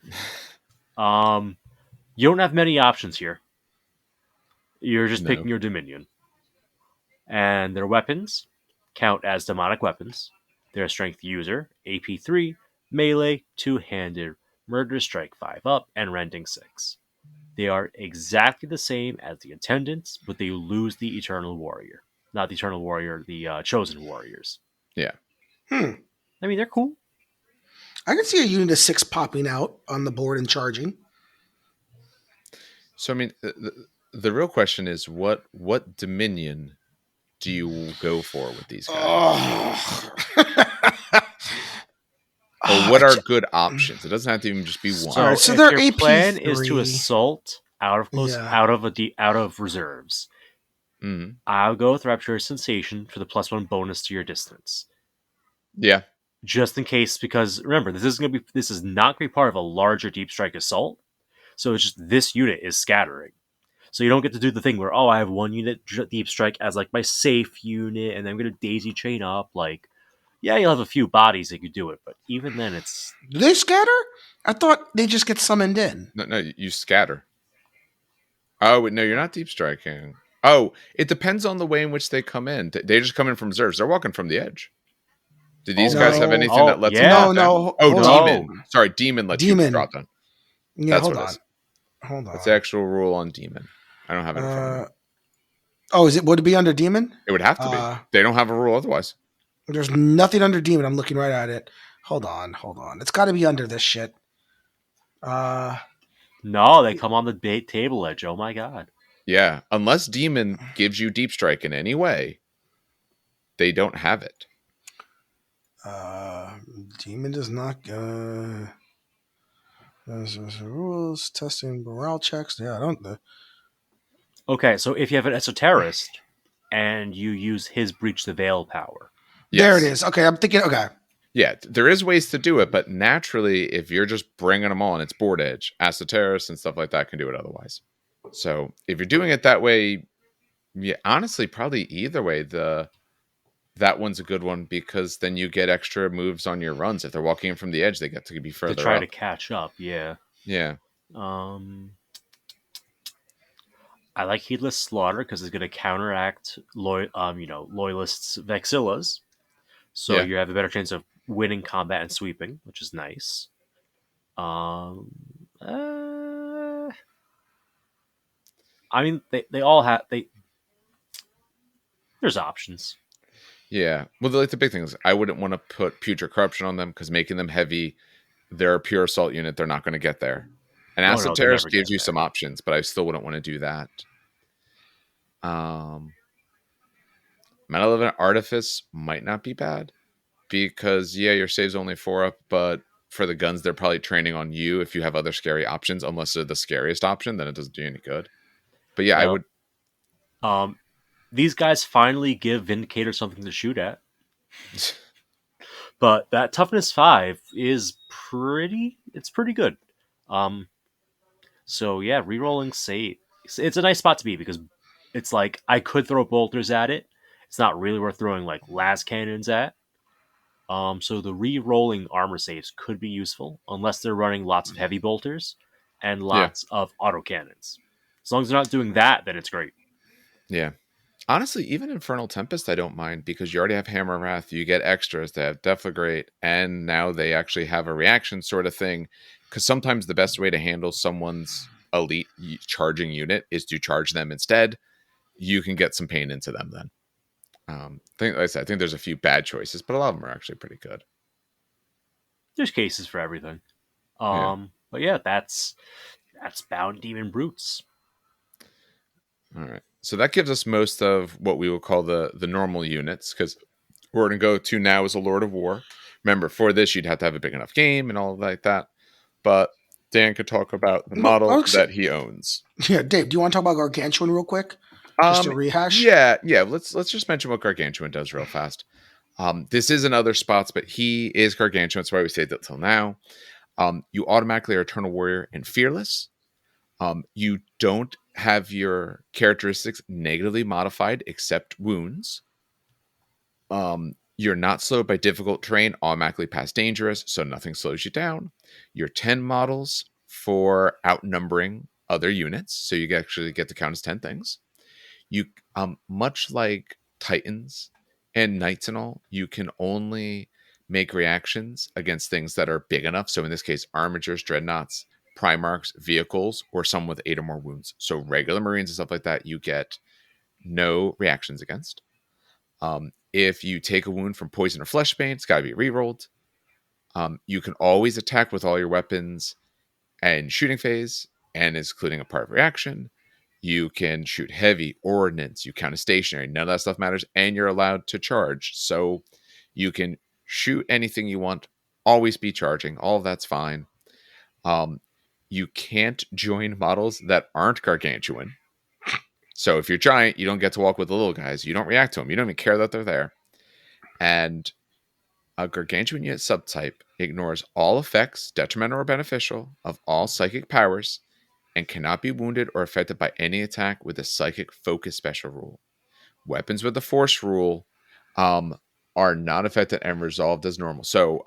You don't have many options here. You're just picking your Dominion. And their weapons count as demonic weapons. They're strength user, AP 3, melee, 2-handed, murder strike 5-up, and rending 6. They are exactly the same as the attendants, but they lose the Eternal Warrior. Not the Eternal Warrior, the Chosen Warriors. Yeah. I mean, they're cool. I can see a unit of 6 popping out on the board and charging. So, I mean, the real question is what Dominion do you go for with these guys? Or what are good options? It doesn't have to even just be one. So if their your AP plan is to 3. assault out of close, Yeah. out of reserves, I'll go with Rapturous Sensation for the +1 bonus to your distance. Yeah. Just in case, because remember, this is not going to be part of a larger deep strike assault. So it's just this unit is scattering. So you don't get to do the thing where, I have 1 unit deep strike as like my safe unit, and then I'm going to daisy chain up. Like, yeah, you'll have a few bodies that could do it, but even then, it's... Do they scatter? I thought they just get summoned in. No, you scatter. Oh, no, you're not deep striking. Oh, it depends on the way in which they come in. They just come in from reserves. They're walking from the edge. Do these guys have anything that lets them drop down? No. Demon. Sorry, Demon lets you drop down. Yeah, That's hold what on. it is. Hold on. That's the actual rule on Demon. I don't have it in front of me. Would it be under Demon? It would have to be. They don't have a rule otherwise. There's nothing under Demon. I'm looking right at it. Hold on. It's got to be under this shit. No, they come on the table edge. Oh my god. Yeah, unless Demon gives you deep strike in any way, they don't have it. Demon does not. There's rules testing morale checks. Yeah, I don't. Okay, so if you have an esoterist and you use his breach the veil power, there it is. Okay, I'm thinking. Okay. Yeah, there is ways to do it, but naturally, if you're just bringing them on, it's board edge. Esoterists and stuff like that can do it otherwise. So if you're doing it that way, yeah, honestly, probably either way, the that one's a good one because then you get extra moves on your runs. If they're walking in from the edge, they get to be To further try up. to catch up, yeah. Yeah. I like Heedless Slaughter because it's going to counteract loyalists' Vexillas, so Yeah. you have a better chance of winning combat and sweeping, which is nice. Um, uh, I mean, they all have they. There's options. Yeah. Well, the big thing is I wouldn't want to put Putrid Corruption on them because making them heavy, they're a pure assault unit. They're not going to get there. And Oh Acid no, they Terrace never gives get you there. some options, but I still wouldn't want to do that. Malevolent Artifice might not be bad because, yeah, your save's only 4 up, but for the guns, they're probably training on you if you have other scary options. Unless they're the scariest option, then it doesn't do any good. But yeah, I Well, would. these guys finally give Vindicator something to shoot at, but that toughness 5 is pretty. It's pretty good. Um, so yeah, rerolling save. It's a nice spot to be because it's like I could throw bolters at it. It's not really worth throwing like las cannons at. So the re-rolling armor saves could be useful unless they're running lots of heavy bolters and Yeah. lots of autocannons. As long as they're not doing that, then it's great. Yeah. Honestly, even Infernal Tempest, I don't mind because you already have Hammer Wrath. You get extras. They have Deflagrate, and now they actually have a reaction sort of thing. Because sometimes the best way to handle someone's elite charging unit is to charge them instead. You can get some pain into them then. Like I said, I think there's a few bad choices, but a lot of them are actually pretty good. There's cases for everything. Yeah. But yeah, that's Bound Demon Brutes. All right. So that gives us most of what we will call the normal units because we're going to go to now is a Lord of War. Remember, for this, you'd have to have a big enough game and all like that. But Dan could talk about the Well, model that he owns. Yeah, Dave, do you want to talk about Gargantuan real quick? Just to rehash? Yeah. Let's just mention what Gargantuan does real fast. This is in other spots, but he is Gargantuan. That's why we saved it till now. You automatically are Eternal Warrior and Fearless. You don't have your characteristics negatively modified except wounds. You're not slowed by difficult terrain, automatically past dangerous, so nothing slows you down. You're 10 models for outnumbering other units, so you actually get to count as 10 things. You, much like Titans and Knights and all, you can only make reactions against things that are big enough. So in this case, armatures, dreadnoughts, primarchs, vehicles, or some with 8 or more wounds. So regular Marines and stuff like that, you get no reactions against. If you take a wound from poison or fleshbane, it's got to be rerolled. You can always attack with all your weapons and shooting phase, and is including a part of reaction. You can shoot heavy, ordnance, you count as stationary, none of that stuff matters, and you're allowed to charge. So you can shoot anything you want, always be charging, all of that's fine. You can't join models that aren't gargantuan. So if you're giant, you don't get to walk with the little guys. You don't react to them. You don't even care that they're there. And a gargantuan unit subtype ignores all effects, detrimental or beneficial, of all psychic powers and cannot be wounded or affected by any attack with a psychic focus special rule. Weapons with the force rule are not affected and resolved as normal. So,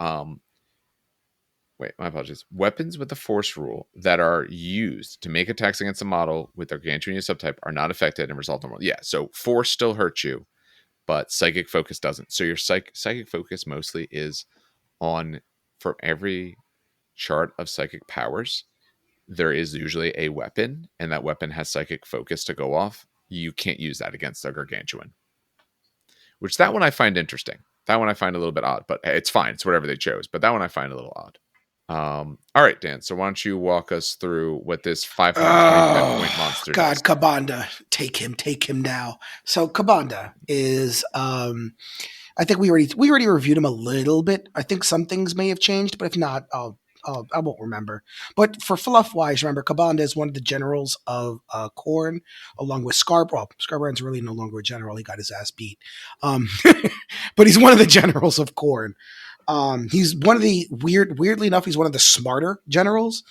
wait, my apologies. Weapons with the force rule that are used to make attacks against a model with their gargantuan unit subtype are not affected and resolved normal. Yeah, so force still hurts you, but psychic focus doesn't. So your psychic focus mostly is on, for every chart of psychic powers, there is usually a weapon, and that weapon has psychic focus to go off. You can't use that against a gargantuan, which that one I find interesting. That one I find a little bit odd, but it's fine. It's whatever they chose. But that one I find a little odd. All right, Dan. So why don't you walk us through what this 525 point monster God, does? Kabanda. Take him now. So Kabanda is I think we already reviewed him a little bit. I think some things may have changed, but if not, I won't remember. But for fluff wise, remember Kabanda is one of the generals of Khorne, along with Scarborough. Scarborough's really no longer a general; he got his ass beat. But he's one of the generals of Khorne. He's one of the weirdly enough, he's one of the smarter generals.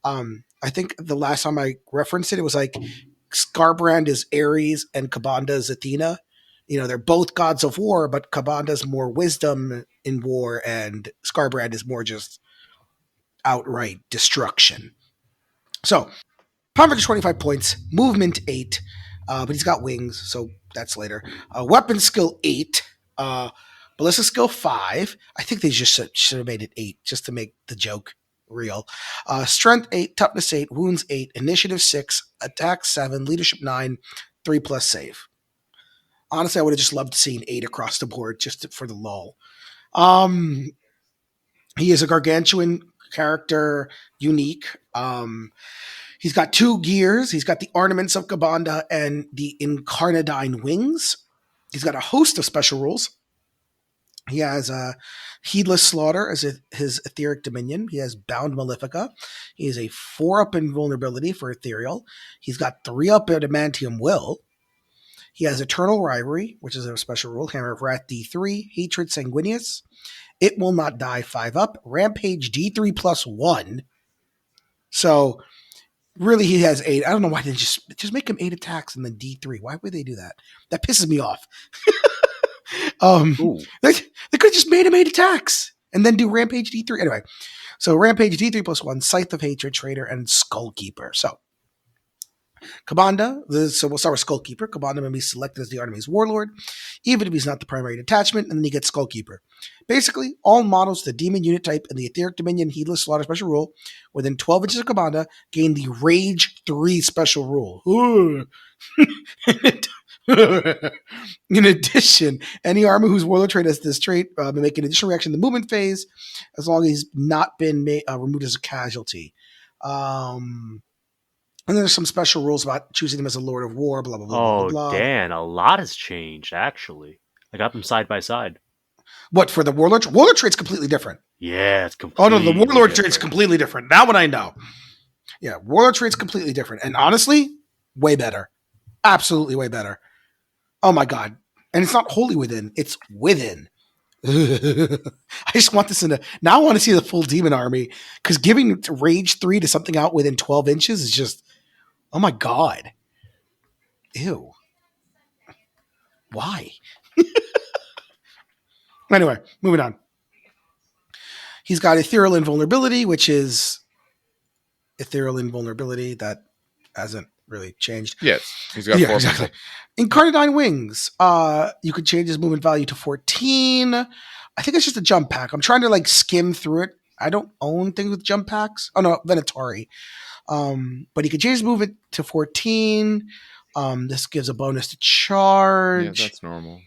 I think the last time I referenced it, it was like Scarbrand is Ares and Kabanda is Athena. They're both gods of war, but Kabanda's more wisdom in war, and Skarbrand is more just outright destruction. So, power average 25 points, movement 8, but he's got wings, so that's later. Weapon skill 8, ballistic skill 5. I think they just should have made it 8 just to make the joke real. Strength 8, toughness 8, wounds 8, initiative 6, attack 7, leadership 9, 3+ save. Honestly, I would have just loved to see an 8 across the board just for the lull. He is a gargantuan character, unique. He's got 2 gears. He's got the Ornaments of Kabanda and the Incarnadine Wings. He's got a host of special rules. He has Heedless Slaughter as his Aetheric Dominion. He has Bound Malefica. He has a 4-up invulnerability for Ethereal. He's got 3-up Adamantium Will. He has Eternal Rivalry, which is a special rule. Hammer of Wrath D3. Hatred Sanguinius. It Will Not Die 5-up. Rampage D3 plus 1. So, really, he has 8. I don't know why they just make him 8 attacks and then D3. Why would they do that? That pisses me off. They could have just made him 8 attacks and then do Rampage D3. Anyway, so Rampage D3 plus 1, Scythe of Hatred, Traitor, and Skullkeeper. So, Kabanda, so we'll start with Skullkeeper. Kabanda may be selected as the Army's Warlord, even if he's not the primary detachment, and then you get Skullkeeper. Basically, all models the Demon unit type and the Aetheric Dominion Heedless Slaughter special rule within 12 inches of Kabanda gain the Rage 3 special rule. In addition, any army whose Warlord trait has this trait may make an additional reaction in the movement phase as long as he's not been removed as a casualty. And there's some special rules about choosing him as a Lord of War, blah, blah, blah, blah, blah. Dan, a lot has changed, actually. I got them side by side. What, for the Warlord? Warlord trait's completely different. Yeah, it's completely different. Oh, no, the Warlord trait's completely different. That one I know. Yeah, Warlord trait's completely different. And honestly, way better. Absolutely way better. Oh, my God. And it's not wholly within. It's within. I just want this now I want to see the full demon army, because giving Rage 3 to something out within 12 inches is just, oh my God. Ew. Why? Anyway, moving on. He's got Ethereal Invulnerability, which is Ethereal Invulnerability that hasn't really changed. Yes, he's got 4. Exactly. Incarnadine Wings. You could change his movement value to 14. I think it's just a jump pack. I'm trying to skim through it. I don't own things with jump packs. Oh no, Venatori. But he could change his movement to 14. This gives a bonus to charge. Yeah, that's normal.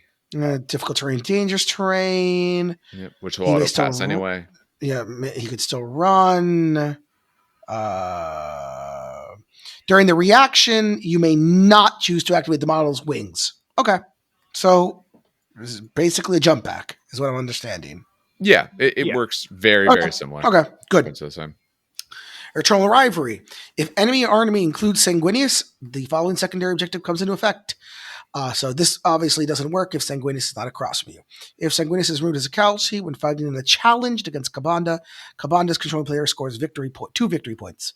Difficult terrain, dangerous terrain. Yep, which will auto pass anyway. Yeah, he could still run. During the reaction, you may not choose to activate the model's wings. Okay. So, this is basically a jump back, is what I'm understanding. Yeah, it works very similar. Okay, good. It's the same. Eternal Rivalry. If enemy army includes Sanguinius, the following secondary objective comes into effect. So this obviously doesn't work if Sanguinius is not across from you. If Sanguinius is removed as a casualty when fighting in a challenge against Kabanda, Kabanda's controlling player scores 2 victory points.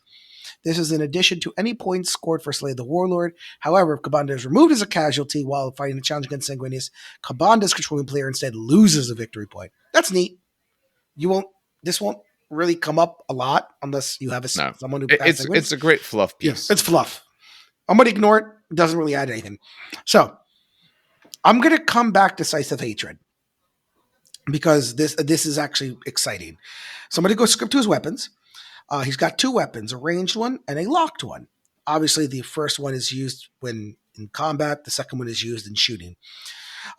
This is in addition to any points scored for Slay the Warlord. However, if Kabanda is removed as a casualty while fighting a challenge against Sanguinius, Kabanda's controlling player instead loses a victory point. That's neat. This won't really come up a lot unless you have someone who passes Sanguinius. It's a great fluff piece. Yes, it's fluff. I'm going to ignore it. It doesn't really add anything. So, I'm going to come back to Scythe of Hatred because this is actually exciting. So, I'm going to go skip to his weapons. He's got 2 weapons, a ranged one and a locked one. Obviously, the first one is used when in combat. The second one is used in shooting.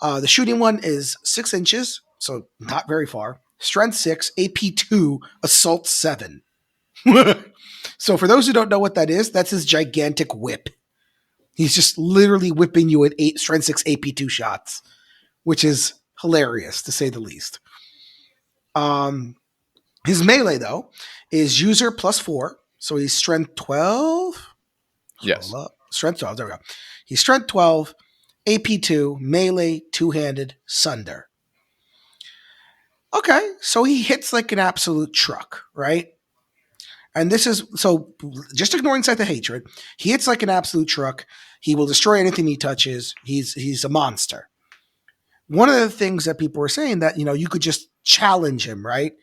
The shooting one is 6 inches, so not very far. Strength 6, AP 2, Assault 7. So for those who don't know what that is, that's his gigantic whip. He's just literally whipping you at 8 Strength 6 AP 2 shots, which is hilarious to say the least. His melee, though, is user plus 4. So he's strength 12. Yes. Strength 12. There we go. He's strength 12, AP 2, melee, 2-handed, sunder. Okay. So he hits like an absolute truck, right? And this is, so just ignoring Scythe of Hatred, he hits like an absolute truck. He will destroy anything he touches. He's a monster. one of the things that people were saying that, you could just challenge him, right?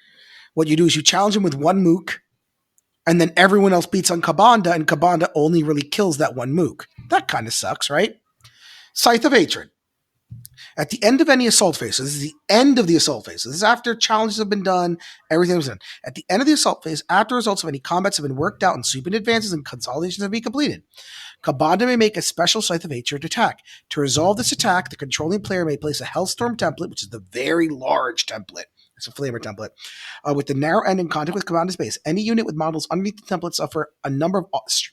What you do is you challenge him with one mook, and then everyone else beats on Kabanda, and Kabanda only really kills that one mook. That kind of sucks, right? Scythe of Hatred. At the end of any assault phase, so this is the end of the assault phase. So this is after challenges have been done, everything was done. At the end of the assault phase, after results of any combats have been worked out and sweeping advances and consolidations have been completed, Kabanda may make a special Scythe of Hatred attack. To resolve this attack, the controlling player may place a Hellstorm template, which is the very large template. It's a flamer template. With the narrow end in contact with Kabanda's base. Any unit with models underneath the template suffer a number of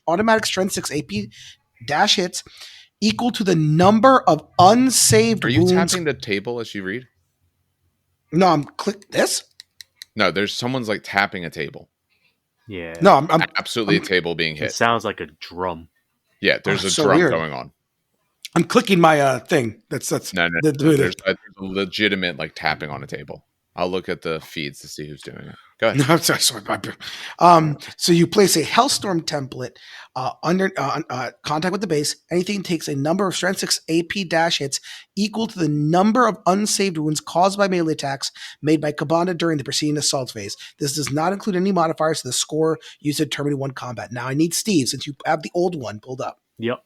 automatic Strength 6 AP dash hits equal to the number of unsaved Are you wounds. tapping the table as you read? No, I'm click this. No, there's someone's like tapping a table. Yeah. No, I'm Absolutely a table being It hit. sounds like a drum. Yeah, there's a so drum weird. going on. I'm clicking my thing. That's No. There's a legitimate like tapping on a table. I'll look at the feeds to see who's doing it. Go ahead. No, I'm sorry. So you place a Hellstorm template under contact with the base. Anything takes a number of Strength 6 AP dash hits equal to the number of unsaved wounds caused by melee attacks made by Kabanda during the preceding assault phase. This does not include any modifiers to the score used to determine one combat. Now I need Steve, since you have the old one pulled up. Yep.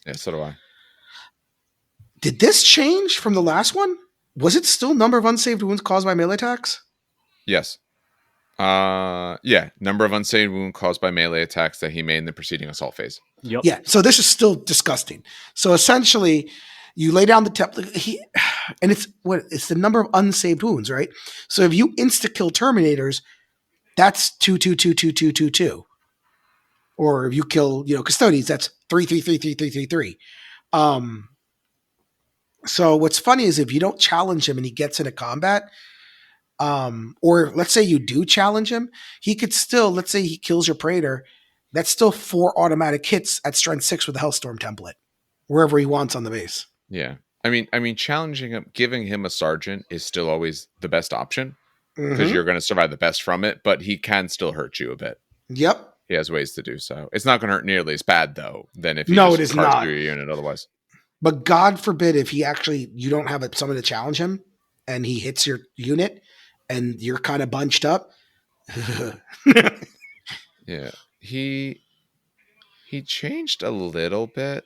Yeah, so do I. Did this change from the last one? Was it still number of unsaved wounds caused by melee attacks? Yes. Yeah. Number of unsaved wound caused by melee attacks that he made in the preceding assault phase. Yep. Yeah. So this is still disgusting. So essentially, you lay down the template, and it's the number of unsaved wounds, right? So if you insta kill Terminators, that's 2. Or if you kill, Custodians, that's 3. So what's funny is if you don't challenge him and he gets into combat, or let's say you do challenge him, he could still, let's say he kills your Praetor, that's still 4 automatic hits at Strength 6 with the Hellstorm template, wherever he wants on the base. Yeah. I mean, challenging him, giving him a sergeant is still always the best option because you're going to survive the best from it, but he can still hurt you a bit. Yep. He has ways to do so. It's not going to hurt nearly as bad though than if you No, just it is cars not. through your unit otherwise. But God forbid if you don't have someone to challenge him and he hits your unit and you're kind of bunched up. Yeah. He changed a little bit.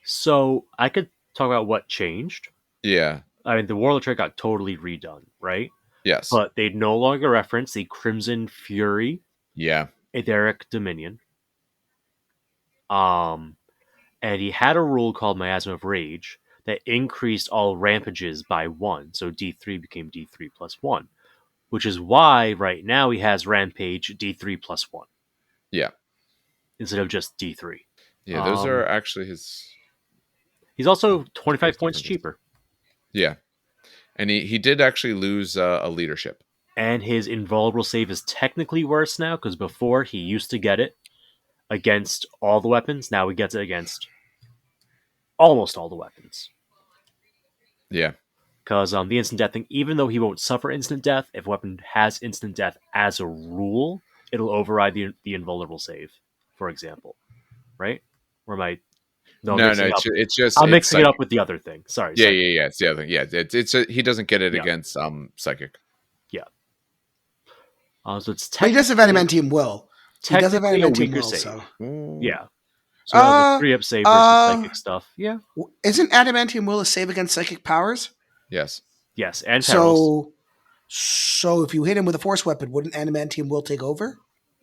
So I could talk about what changed. Yeah. I mean, the Warlord trait got totally redone, right? Yes. But they no longer reference the Crimson Fury Yeah. Aetheric Dominion. And he had a rule called Miasma of Rage that increased all rampages by 1. So D3 became D3 plus 1. Which is why right now he has Rampage D3 plus 1. Yeah. Instead of just D3. Yeah, those are actually his... He's also 25 points cheaper. Yeah. And he did actually lose a leadership. And his invulnerable save is technically worse now, because before he used to get it against all the weapons. Now he gets it against almost all the weapons. Yeah. Because the instant death thing, even though he won't suffer instant death, if a weapon has instant death as a rule, it'll override the invulnerable save, for example. Right? Or am I... No, it's just... I'm mixing it up with the other thing. Sorry. Yeah, it's the other thing. Yeah, he doesn't get it against psychic. Yeah. So it's but he does have Adamantium Will. He does have Adamantium Will, save. so... Yeah. So the 3-up save versus psychic stuff. Yeah. Isn't Adamantium Will a save against psychic powers? Yes. Yes, and perils. So if you hit him with a force weapon, wouldn't Adamantium Will take over?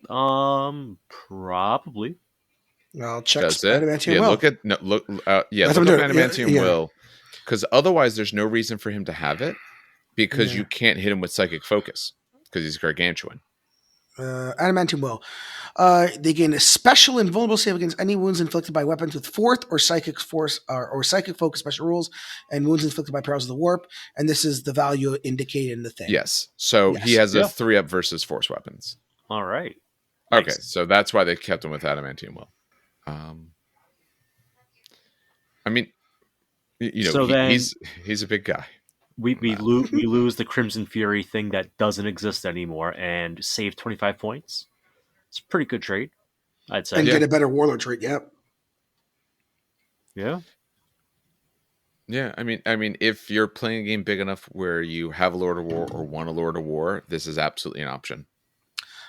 Probably. I'll check Adamantium Will. Look at Adamantium Will, because otherwise there's no reason for him to have it, because you can't hit him with psychic focus because he's gargantuan. Adamantium Will. They gain a special invulnerable save against any wounds inflicted by weapons with fourth or psychic force or psychic focus special rules, and wounds inflicted by perils of the warp. And this is the value indicated in the thing. Yes. So he has a 3-up versus force weapons. All right. Okay, Nice. so that's why they kept him with Adamantium Will. I mean, he's a big guy. We lose the Crimson Fury thing that doesn't exist anymore and save 25 points. It's a pretty good trade, I'd say. And get a better Warlord trait, yep. Yeah. Yeah, I mean, if you're playing a game big enough where you have a Lord of War or want a Lord of War, this is absolutely an option.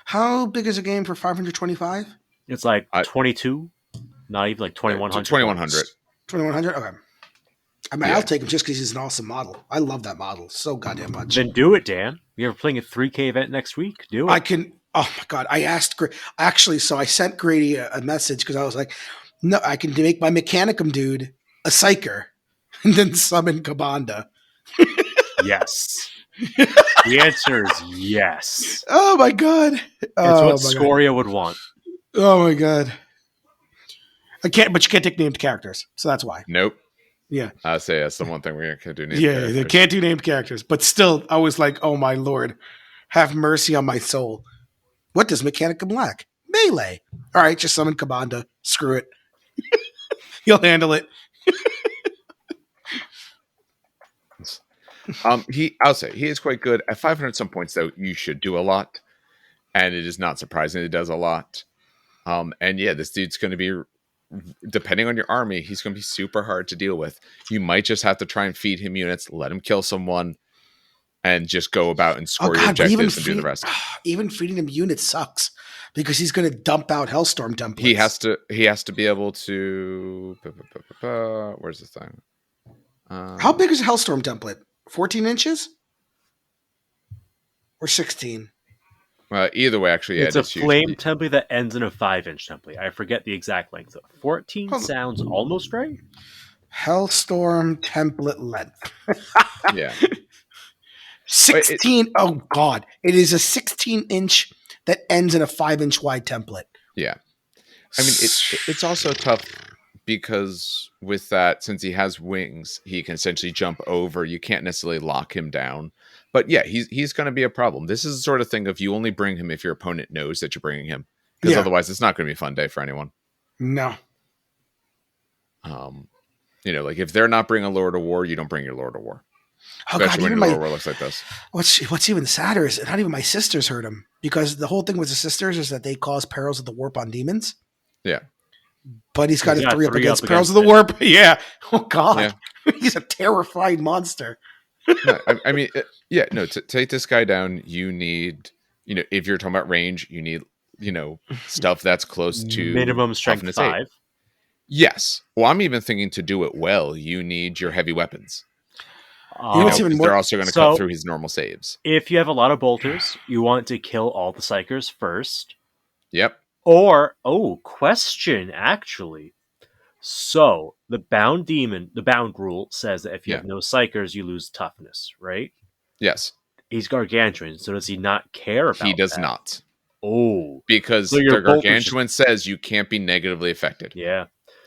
How big is a game for 525? It's like I 22, not even like 2100 2100. points. 2100? Okay. I mean, I'll Yeah, take him just because he's an awesome model. I love that model so goddamn much. Then do it, Dan. You're playing a 3K event next week. Do I it. can. Oh my god! I asked actually, so I sent Grady a message because I was like, "No, I can make my Mechanicum dude a Psyker, and then summon Kabanda." Yes. The answer is yes. Oh my god! It's Oh what my god! Scoria would want. Oh my god! I can't, but you can't take named characters, so that's why. nope. Yeah, I say that's the one thing we're gonna do. Named yeah, they characters. can't do named characters, but still, I was like, "Oh my lord, have mercy on my soul." What does Mechanicum lack? Melee. All right, just summon Kabanda. Screw it. He'll handle it. I'll say he is quite good at 500 some points. Though you should do a lot, and it is not surprising it does a lot. And yeah, this dude's going to be, depending on your army, he's going to be super hard to deal with. You might just have to try and feed him units, let him kill someone, and just go about and score your objectives and do the rest. Even feeding him units sucks because he's going to dump out Hellstorm templates. He has to be able to. Where's this thing? How big is a Hellstorm template? 14 inches or 16? Either way, actually, yeah, It's a flame template that ends in a 5-inch template. I forget the exact length. 14 sounds almost right. Hellstorm template length. Yeah. 16. Oh, God. It is a 16-inch that ends in a 5-inch wide template. Yeah. I mean, it's also tough because with that, since he has wings, he can essentially jump over. You can't necessarily lock him down. But yeah, he's going to be a problem. This is the sort of thing of you only bring him if your opponent knows that you're bringing him. Because otherwise, it's not going to be a fun day for anyone. No. Like if they're not bringing a Lord of War, you don't bring your Lord of War. Oh, Especially God, when your Lord of War looks like this. What's even sadder is not even my sisters hurt him. Because the whole thing with the sisters is that they cause Perils of the Warp on demons. Yeah. But he's got a 3 up against Perils of the Warp. Yeah. Oh, God. Yeah. He's a terrifying monster. No, I mean, to take this guy down, you need, if you're talking about range, you need, stuff that's close to minimum strength 5. 8. Yes. Well, I'm even thinking to do it well, you need your heavy weapons. They're also going to cut through his normal saves. If you have a lot of bolters, you want to kill all the psychers first. Yep. Or, question, actually. So, the bound rule says that if you have no psychers, you lose toughness, right? Yes. He's gargantuan, so does he not care about that? He does not. Oh. Because the gargantuan says you can't be negatively affected. Yeah.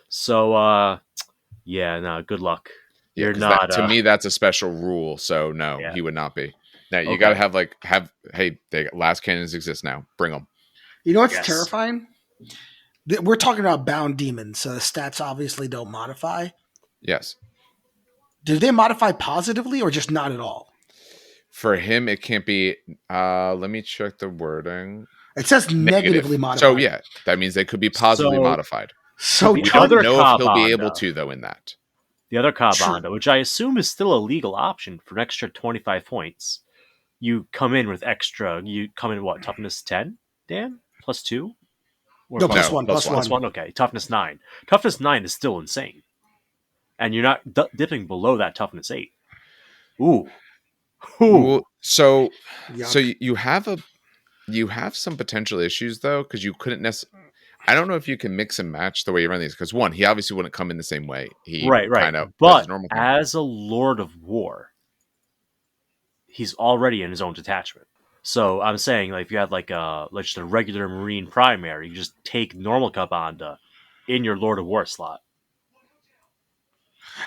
So, good luck. Yeah, You're not... to me, that's a special rule, so no, he would not be. Now, you got to hey, last cannons exist now. Bring them. You know what's terrifying? We're talking about bound demons, so the stats obviously don't modify. Yes. Do they modify positively or just not at all? For him, it can't be... let me check the wording. It says negatively modified. So, yeah, that means they could be positively modified. So we don't know if he'll be able to, though, in that. The other Kabanda, which I assume is still a legal option for an extra 25 points. You come in with extra... You come in, what, toughness 10, Dan? Plus 2? No, plus 1. Plus 1, okay. Toughness 9. Toughness 9 is still insane. And you're not dipping below that toughness 8. Ooh. Well, so you have some potential issues, though, because you couldn't necessarily... I don't know if you can mix and match the way you run these, because one, he obviously wouldn't come in the same way. Right. But as a Lord of War, he's already in his own detachment. So I'm saying, like, if you had just a regular Marine primary, you just take normal Kabanda in your Lord of War slot.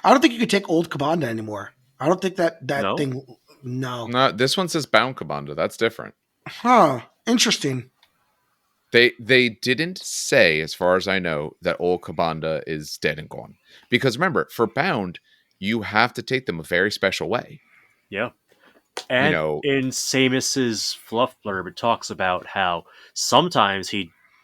I don't think you could take old Kabanda anymore. I don't think that thing. No. This one says bound Kabanda. That's different. Huh. Interesting. They didn't say, as far as I know, that old Kabanda is dead and gone. Because remember, for bound, you have to take them a very special way. Yeah. And in Samus's fluff blurb, it talks about how sometimes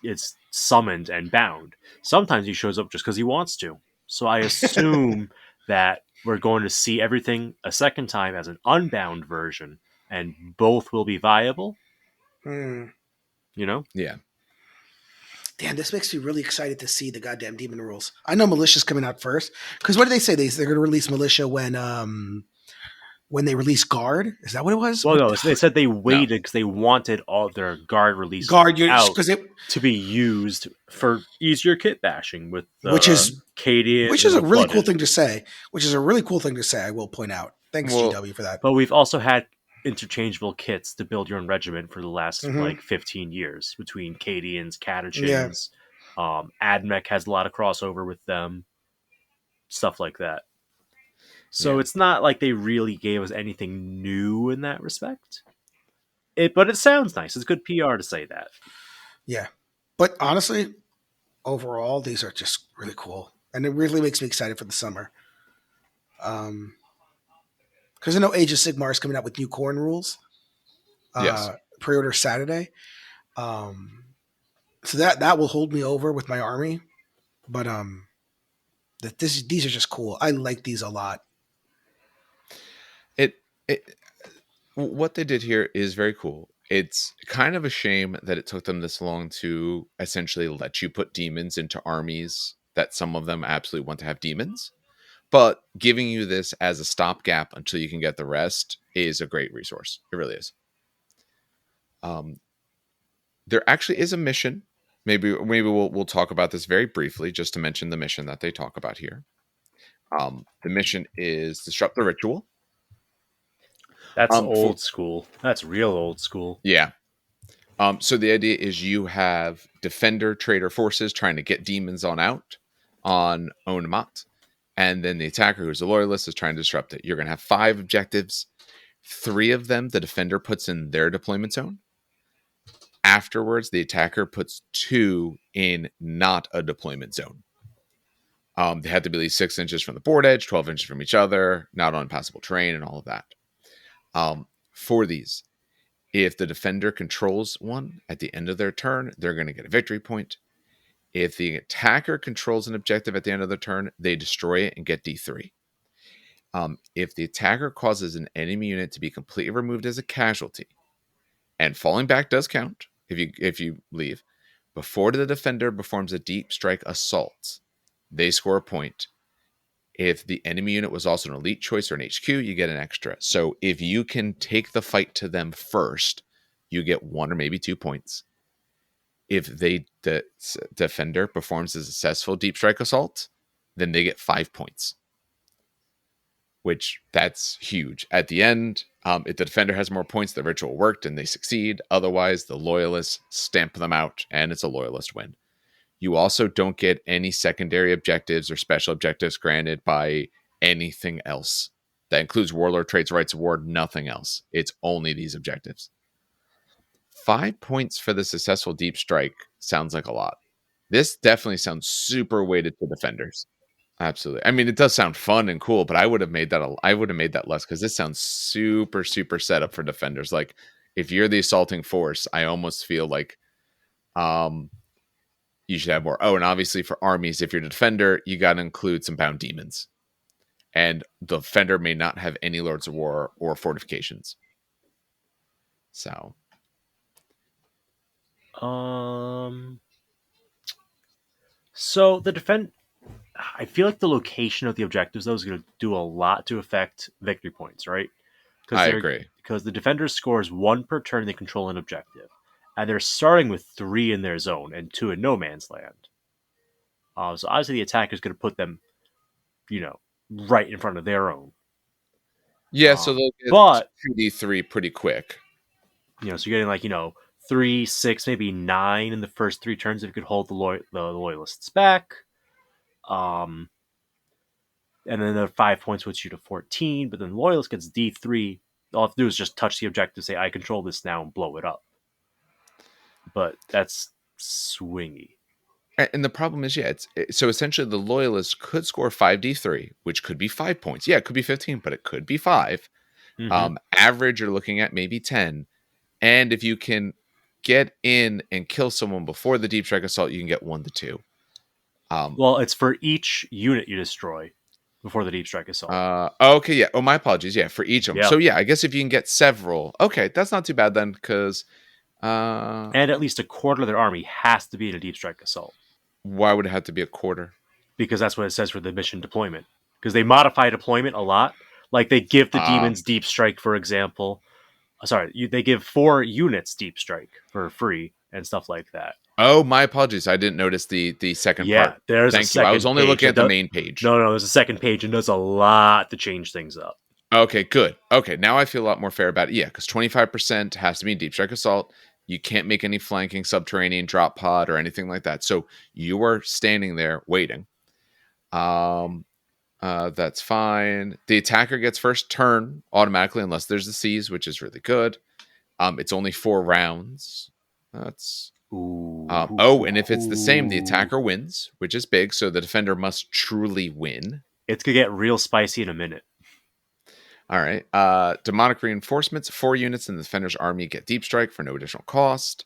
it's summoned and bound. Sometimes he shows up just because he wants to. So I assume that we're going to see everything a second time as an unbound version, and both will be viable. Hmm. You know? Yeah. Damn, this makes me really excited to see the goddamn demon rules. I know Militia's coming out first because what did they say? They're going to release Militia when they release Guard. Is that what it was? Well, What no, they said they waited because they wanted all their guard releases Guard out because it, to be used for easier kit bashing with which is Cadian which and is the a really cool Flooded. thing to say. Which is a really cool thing to say. I will point out. Thanks, Well, GW, for that. But we've also had interchangeable kits to build your own regiment for the last Mhm. like 15 years between Cadians, Yeah. Catechins. Admech has a lot of crossover with them, stuff like that. So Yeah. it's not like they really gave us anything new in that respect. But it sounds nice. It's good PR to say that. Yeah. But honestly, overall, these are just really cool. And it really makes me excited for the summer. Because I know Age of Sigmar is coming out with new corn rules. Yes. Pre-order Saturday. So that will hold me over with my army. But these are just cool. I like these a lot. It what they did here is very cool. It's kind of a shame that it took them this long to essentially let you put demons into armies that some of them absolutely want to have demons. But giving you this as a stopgap until you can get the rest is a great resource. It really is. There actually is a mission. Maybe we'll talk about this very briefly, just to mention the mission that they talk about here. The mission is disrupt the ritual. That's old school. That's real old school. Yeah. So the idea is you have defender trader forces trying to get demons on out on Onamat, and then the attacker, who's a loyalist, is trying to disrupt it. You're going to have 5 objectives. 3 of them the defender puts in their deployment zone. Afterwards, the attacker puts 2 in not a deployment zone. They have to be at least 6 inches from the board edge, 12 inches from each other, not on impassable terrain, and all of that. For these, if the defender controls one at the end of their turn, they're going to get a victory point. If the attacker controls an objective at the end of the turn, they destroy it and get D3. If the attacker causes an enemy unit to be completely removed as a casualty, and falling back does count if you leave, before the defender performs a deep strike assault, they score a point. If the enemy unit was also an elite choice or an HQ, you get an extra. So if you can take the fight to them first, you get 1 or maybe 2 points. If the defender performs a successful deep strike assault, then they get 5 points, which that's huge. At the end, if the defender has more points, the ritual worked and they succeed. Otherwise, the loyalists stamp them out and it's a loyalist win. You also don't get any secondary objectives or special objectives granted by anything else. That includes Warlord Traits, Rights Award, nothing else. It's only these objectives. 5 points for the successful deep strike sounds like a lot. This definitely sounds super weighted to defenders. Absolutely. I mean, it does sound fun and cool, but I would have made that less because this sounds super set up for defenders. Like if you're the assaulting force, I almost feel like you should have more. Oh, and obviously for armies, if you're a defender, you got to include some bound demons. And the defender may not have any Lords of War or fortifications. So. So I feel like the location of the objectives, though, is going to do a lot to affect victory points, right? I agree. Because the defender scores 1 per turn they control an objective. And they're starting with 3 in their zone and 2 in no man's land. So obviously the attacker is going to put them, right in front of their own. Yeah, so they'll get but 2d3 pretty quick. So you're getting 3, 6, maybe 9 in the first 3 turns if you could hold the loyalists back. And then the 5 points puts you to 14, but then the loyalist gets D3. All I have to do is just touch the objective, say, I control this now, and blow it up. But that's swingy. And the problem is, so essentially the loyalist could score 5d3, which could be 5 points. Yeah, it could be 15, but it could be 5. Mm-hmm. Average, you're looking at maybe 10. And if you can get in and kill someone before the deep strike assault, you can get 1 to 2. Well, it's for each unit you destroy. before the Deep Strike Assault. Okay, yeah. Oh, my apologies. Yeah, for each of them. Yep. So yeah, I guess if you can get several, okay, that's not too bad then, because And at least a quarter of their army has to be in a Deep Strike Assault. why would it have to be a quarter? Because that's what it says for the mission deployment. Because they modify deployment a lot. Like they give the demons Deep Strike, for example. They give 4 units Deep Strike for free and stuff like that. Oh, my apologies. I didn't notice the second part. There's Thank you. I was only looking at the main page. No, there's a second page and does a lot to change things up. Okay, good. Okay, now I feel a lot more fair about it. Yeah, because 25% has to be in Deep Strike Assault. You can't make any flanking, subterranean, drop pod, or anything like that. So you are standing there waiting. That's fine. The attacker gets first turn automatically unless there's the seize, which is really good. It's only 4 rounds. That's and if it's the same, the attacker wins, which is big. So the defender must truly win. It's gonna get real spicy in a minute. All right. Demonic reinforcements. 4 units in the defender's army get deep strike for no additional cost.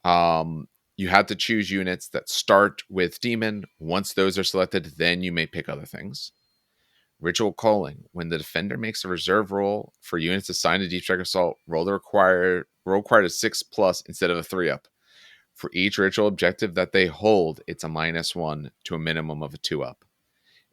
You have to choose units that start with demon. Once those are selected, then you may pick other things. Ritual calling. When the defender makes a reserve roll for units assigned to deep strike assault, roll required a 6+ instead of a 3-up. For each ritual objective that they hold, it's a -1 to a minimum of a 2-up.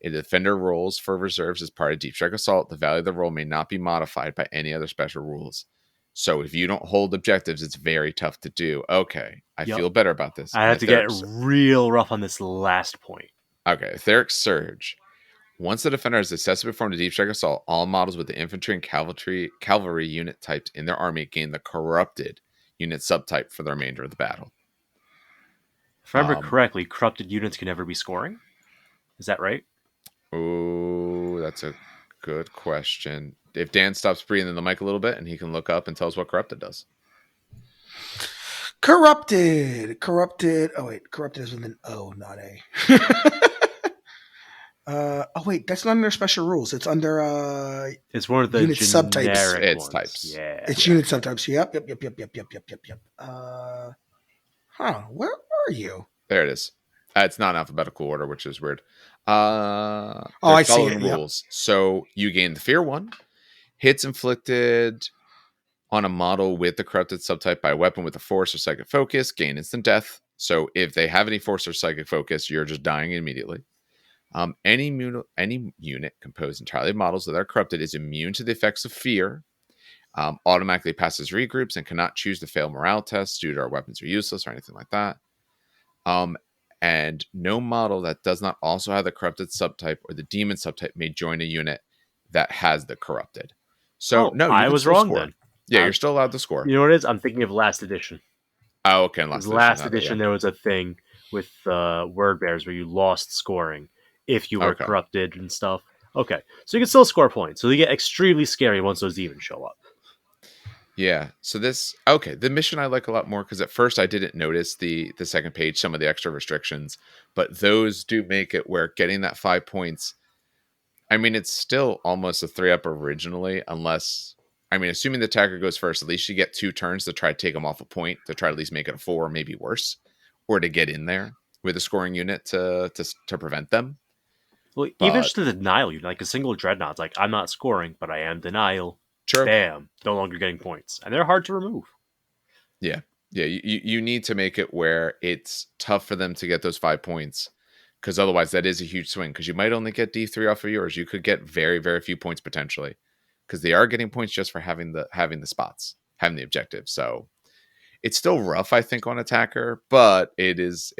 If the defender rolls for reserves as part of Deep Strike Assault, the value of the roll may not be modified by any other special rules. So if you don't hold objectives, it's very tough to do. Okay, I feel better about this. I have to get real rough on this last point. Okay, Aetheric Surge. Once the defender has successfully performed a Deep Strike Assault, all models with the infantry and cavalry unit types in their army gain the corrupted unit subtype for the remainder of the battle. If I remember correctly, corrupted units can never be scoring. Is that right? Oh, that's a good question. If Dan stops breathing in the mic a little bit and he can look up and tell us what corrupted does. Corrupted. Oh, wait. Corrupted is with an O, not A. Oh, wait. That's not under special rules. It's under... it's one of the unit subtypes. It's types. Yeah. It's unit subtypes. Yep. Where are you? There it is. It's not in alphabetical order, which is weird. I see it. Rules. So you gain the Fear 1. Hits inflicted on a model with the corrupted subtype by a weapon with a force or psychic focus gain instant death. So if they have any force or psychic focus, you're just dying immediately. Any unit composed entirely of models that are corrupted is immune to the effects of fear. Automatically passes regroups and cannot choose to fail morale tests due to our weapons are useless or anything like that. And no model that does not also have the corrupted subtype or the demon subtype may join a unit that has the corrupted. So no, I was wrong then. Yeah, you're still allowed to score. You know what it is? I'm thinking of last edition. Oh, okay. Last edition, there was a thing with word bears where you lost scoring if you were corrupted and stuff. Okay, so you can still score points. So they get extremely scary once those demons show up. Yeah. So the mission I like a lot more because at first I didn't notice the second page, some of the extra restrictions, but those do make it where getting that 5 points. I mean, it's still almost a 3-up originally, assuming the attacker goes first, at least you get 2 turns to try to take them off a point to try to at least make it a 4 or maybe worse, or to get in there with a scoring unit to prevent them. Well, even just the denial unit, like a single dreadnought's like, I'm not scoring, but I am denial. Sure. Bam, no longer getting points. And they're hard to remove. Yeah. Yeah, you need to make it where it's tough for them to get those 5 points, because otherwise that is a huge swing, because you might only get D3 off of yours. You could get very, very few points potentially, because they are getting points just for having the spots, having the objective. So it's still rough, I think, on attacker, but it is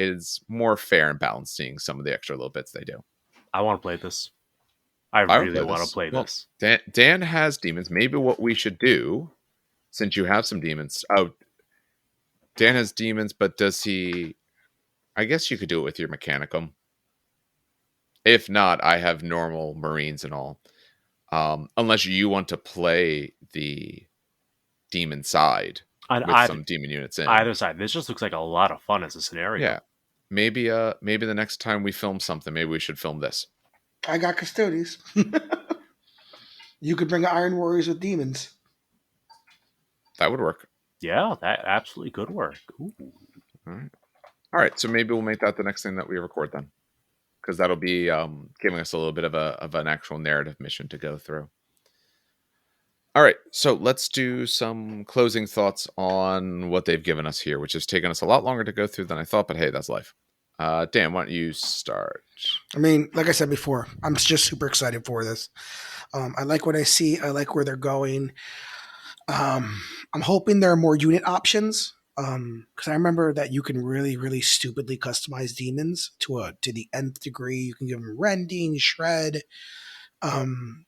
more fair and balanced seeing some of the extra little bits they do. I want to play this. I really want to play this. Dan has demons. Maybe what we should do, since you have some demons. Oh, Dan has demons, but does he... I guess you could do it with your Mechanicum. If not, I have normal Marines and all. Unless you want to play the demon side with some demon units in. Either side. This just looks like a lot of fun as a scenario. Yeah. Maybe the next time we film something, maybe we should film this. I got Custodes. You could bring Iron Warriors with demons. That would work. Yeah, that absolutely could work. Ooh. All right. So maybe we'll make that the next thing that we record then. because that'll be giving us a little bit of an actual narrative mission to go through. All right, so let's do some closing thoughts on what they've given us here, which has taken us a lot longer to go through than I thought, but hey, that's life. Dan, why don't you start? I mean, like I said before, I'm just super excited for this. I like what I see. I like where they're going. I'm hoping there are more unit options. Because I remember that you can really, really stupidly customize demons to the nth degree. You can give them rending, shred. Um,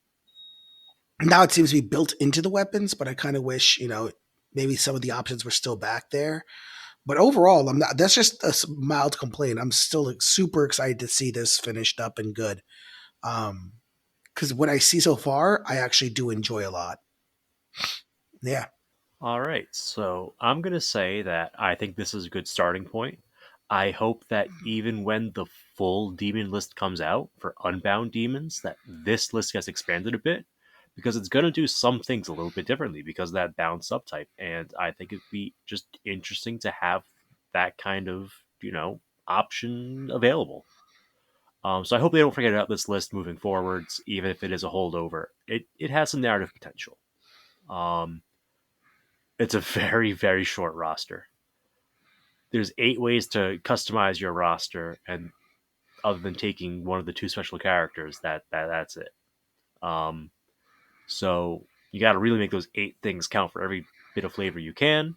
Now it seems to be built into the weapons, but I kind of wish maybe some of the options were still back there. But overall, I'm not. That's just a mild complaint. I'm still super excited to see this finished up and good. Because what I see so far, I actually do enjoy a lot. Yeah. All right, so I'm going to say that I think this is a good starting point. I hope that even when the full demon list comes out for Unbound demons, that this list gets expanded a bit, because it's going to do some things a little bit differently because of that bound subtype. And I think it'd be just interesting to have that kind of, option available. So I hope they don't forget about this list moving forwards, even if it is a holdover. It has some narrative potential. Um, it's a very, very short roster. There's 8 ways to customize your roster, and other than taking one of the 2 special characters, that's it. Um, so you got to really make those 8 things count for every bit of flavor you can.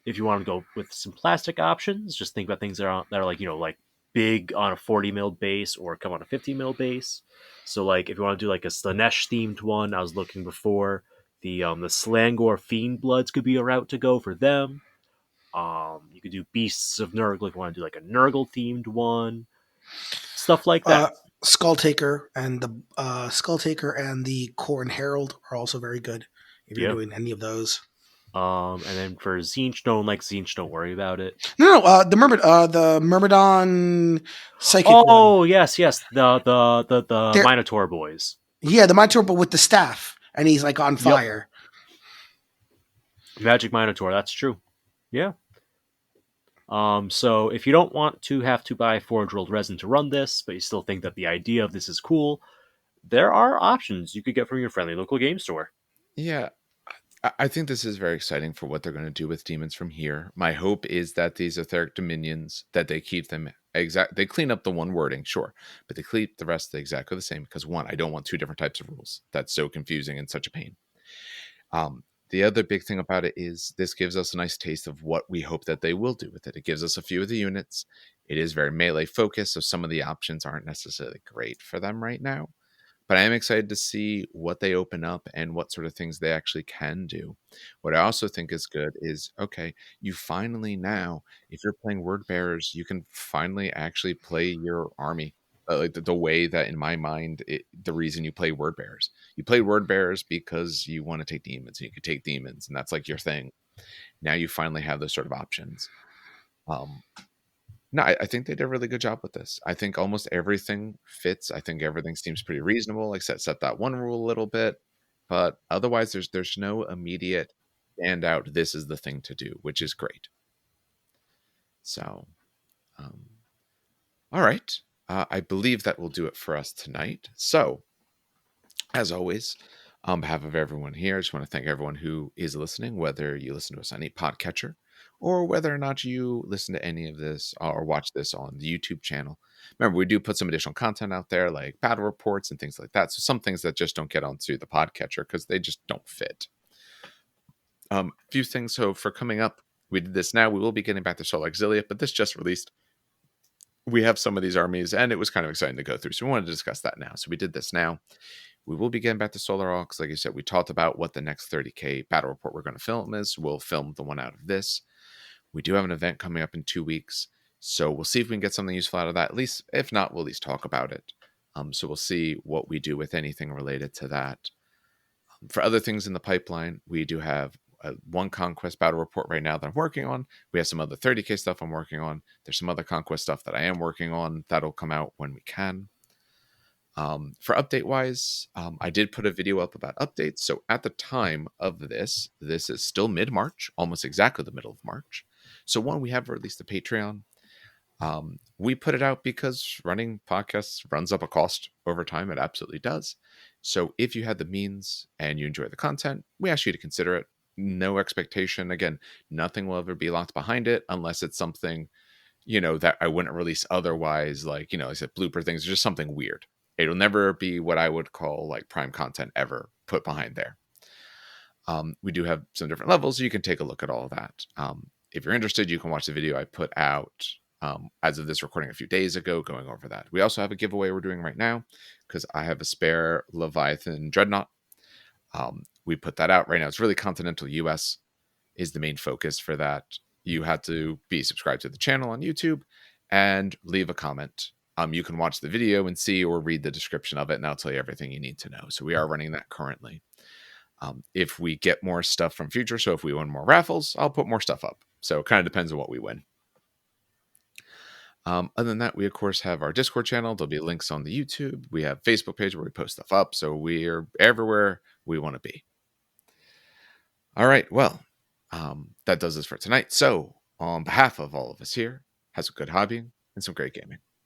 If you want to go with some plastic options, just think about things that are like big on a 40 mil base or come on a 50 mil base. So like if you want to do like a Slanesh themed one, I was looking before, the Slangor Fiend Bloods could be a route to go for them. You could do Beasts of Nurgle if you want to do like a Nurgle themed one, stuff like that. Skull Taker and the Corn Herald are also very good if you're Yep. doing any of those. And then for Zinch, don't worry about it. No, the Myrmidon Psychic one. Oh yes, the Minotaur boys. Yeah, the Minotaur, but with the staff, and he's like on fire. Yep. Magic Minotaur, that's true. Yeah. So if you don't want to have to buy 400-year-old resin to run this, but you still think that the idea of this is cool, there are options you could get from your friendly local game store. Yeah, I think this is very exciting for what they're going to do with demons from here. My hope is that these Aetheric Dominions, that they keep them they clean up the one wording, sure, but they keep the rest exactly the same, because one, I don't want 2 different types of rules. That's so confusing and such a pain. The other big thing about it is this gives us a nice taste of what we hope that they will do with it. It gives us a few of the units. It is very melee focused, so some of the options aren't necessarily great for them right now. But I am excited to see what they open up and what sort of things they actually can do. What I also think is good is, okay, you finally now, if you're playing Word Bearers, you can finally actually play your army. Like the way that, in my mind, the reason you play Word Bearers. You play Word Bearers because you want to take demons, and you can take demons, and that's like your thing. Now you finally have those sort of options. No, I think they did a really good job with this. I think almost everything fits. I think everything seems pretty reasonable, except that one rule a little bit. But otherwise, there's no immediate standout. This is the thing to do, which is great. So, all right. I believe that will do it for us tonight. So, as always, on behalf of everyone here, I just want to thank everyone who is listening, whether you listen to us on any podcatcher or whether or not you listen to any of this or watch this on the YouTube channel. Remember, we do put some additional content out there, like battle reports and things like that. So some things that just don't get onto the podcatcher because they just don't fit. A few things. So for coming up, we did this now. We will be getting back to Solar Exilia, but this just released. We have some of these armies, and it was kind of exciting to go through. So we wanted to discuss that now. So we did this now. We will be getting back to Solar Aux. Like I said, we talked about what the next 30K battle report we're going to film is. We'll film the one out of this. We do have an event coming up in 2 weeks, so we'll see if we can get something useful out of that. At least, if not, we'll at least talk about it. So we'll see what we do with anything related to that. For other things in the pipeline, we do have one Conquest battle report right now that I'm working on. We have some other 30K stuff I'm working on. There's some other Conquest stuff that I am working on. That'll come out when we can. For update-wise, I did put a video up about updates. So at the time of this is still mid-March, almost exactly the middle of March. So one, we have released the Patreon. We put it out because running podcasts runs up a cost over time. It absolutely does. So if you had the means and you enjoy the content, we ask you to consider it. No expectation. Again, nothing will ever be locked behind it unless it's something, that I wouldn't release otherwise. Like, I said, blooper things, just something weird. It'll never be what I would call like prime content ever put behind there. We do have some different levels, so you can take a look at all of that. If you're interested, you can watch the video I put out as of this recording a few days ago going over that. We also have a giveaway we're doing right now because I have a spare Leviathan Dreadnought. We put that out right now. It's really continental US is the main focus for that. You have to be subscribed to the channel on YouTube and leave a comment. You can watch the video and see or read the description of it, and I'll tell you everything you need to know. So we are running that currently. If we get more stuff from future, so if we win more raffles, I'll put more stuff up. So it kind of depends on what we win. Other than that, we of course have our Discord channel. There'll be links on the YouTube. We have a Facebook page where we post stuff up. So we're everywhere we want to be. All right. Well, that does this for tonight. So on behalf of all of us here, have a good hobbying and some great gaming.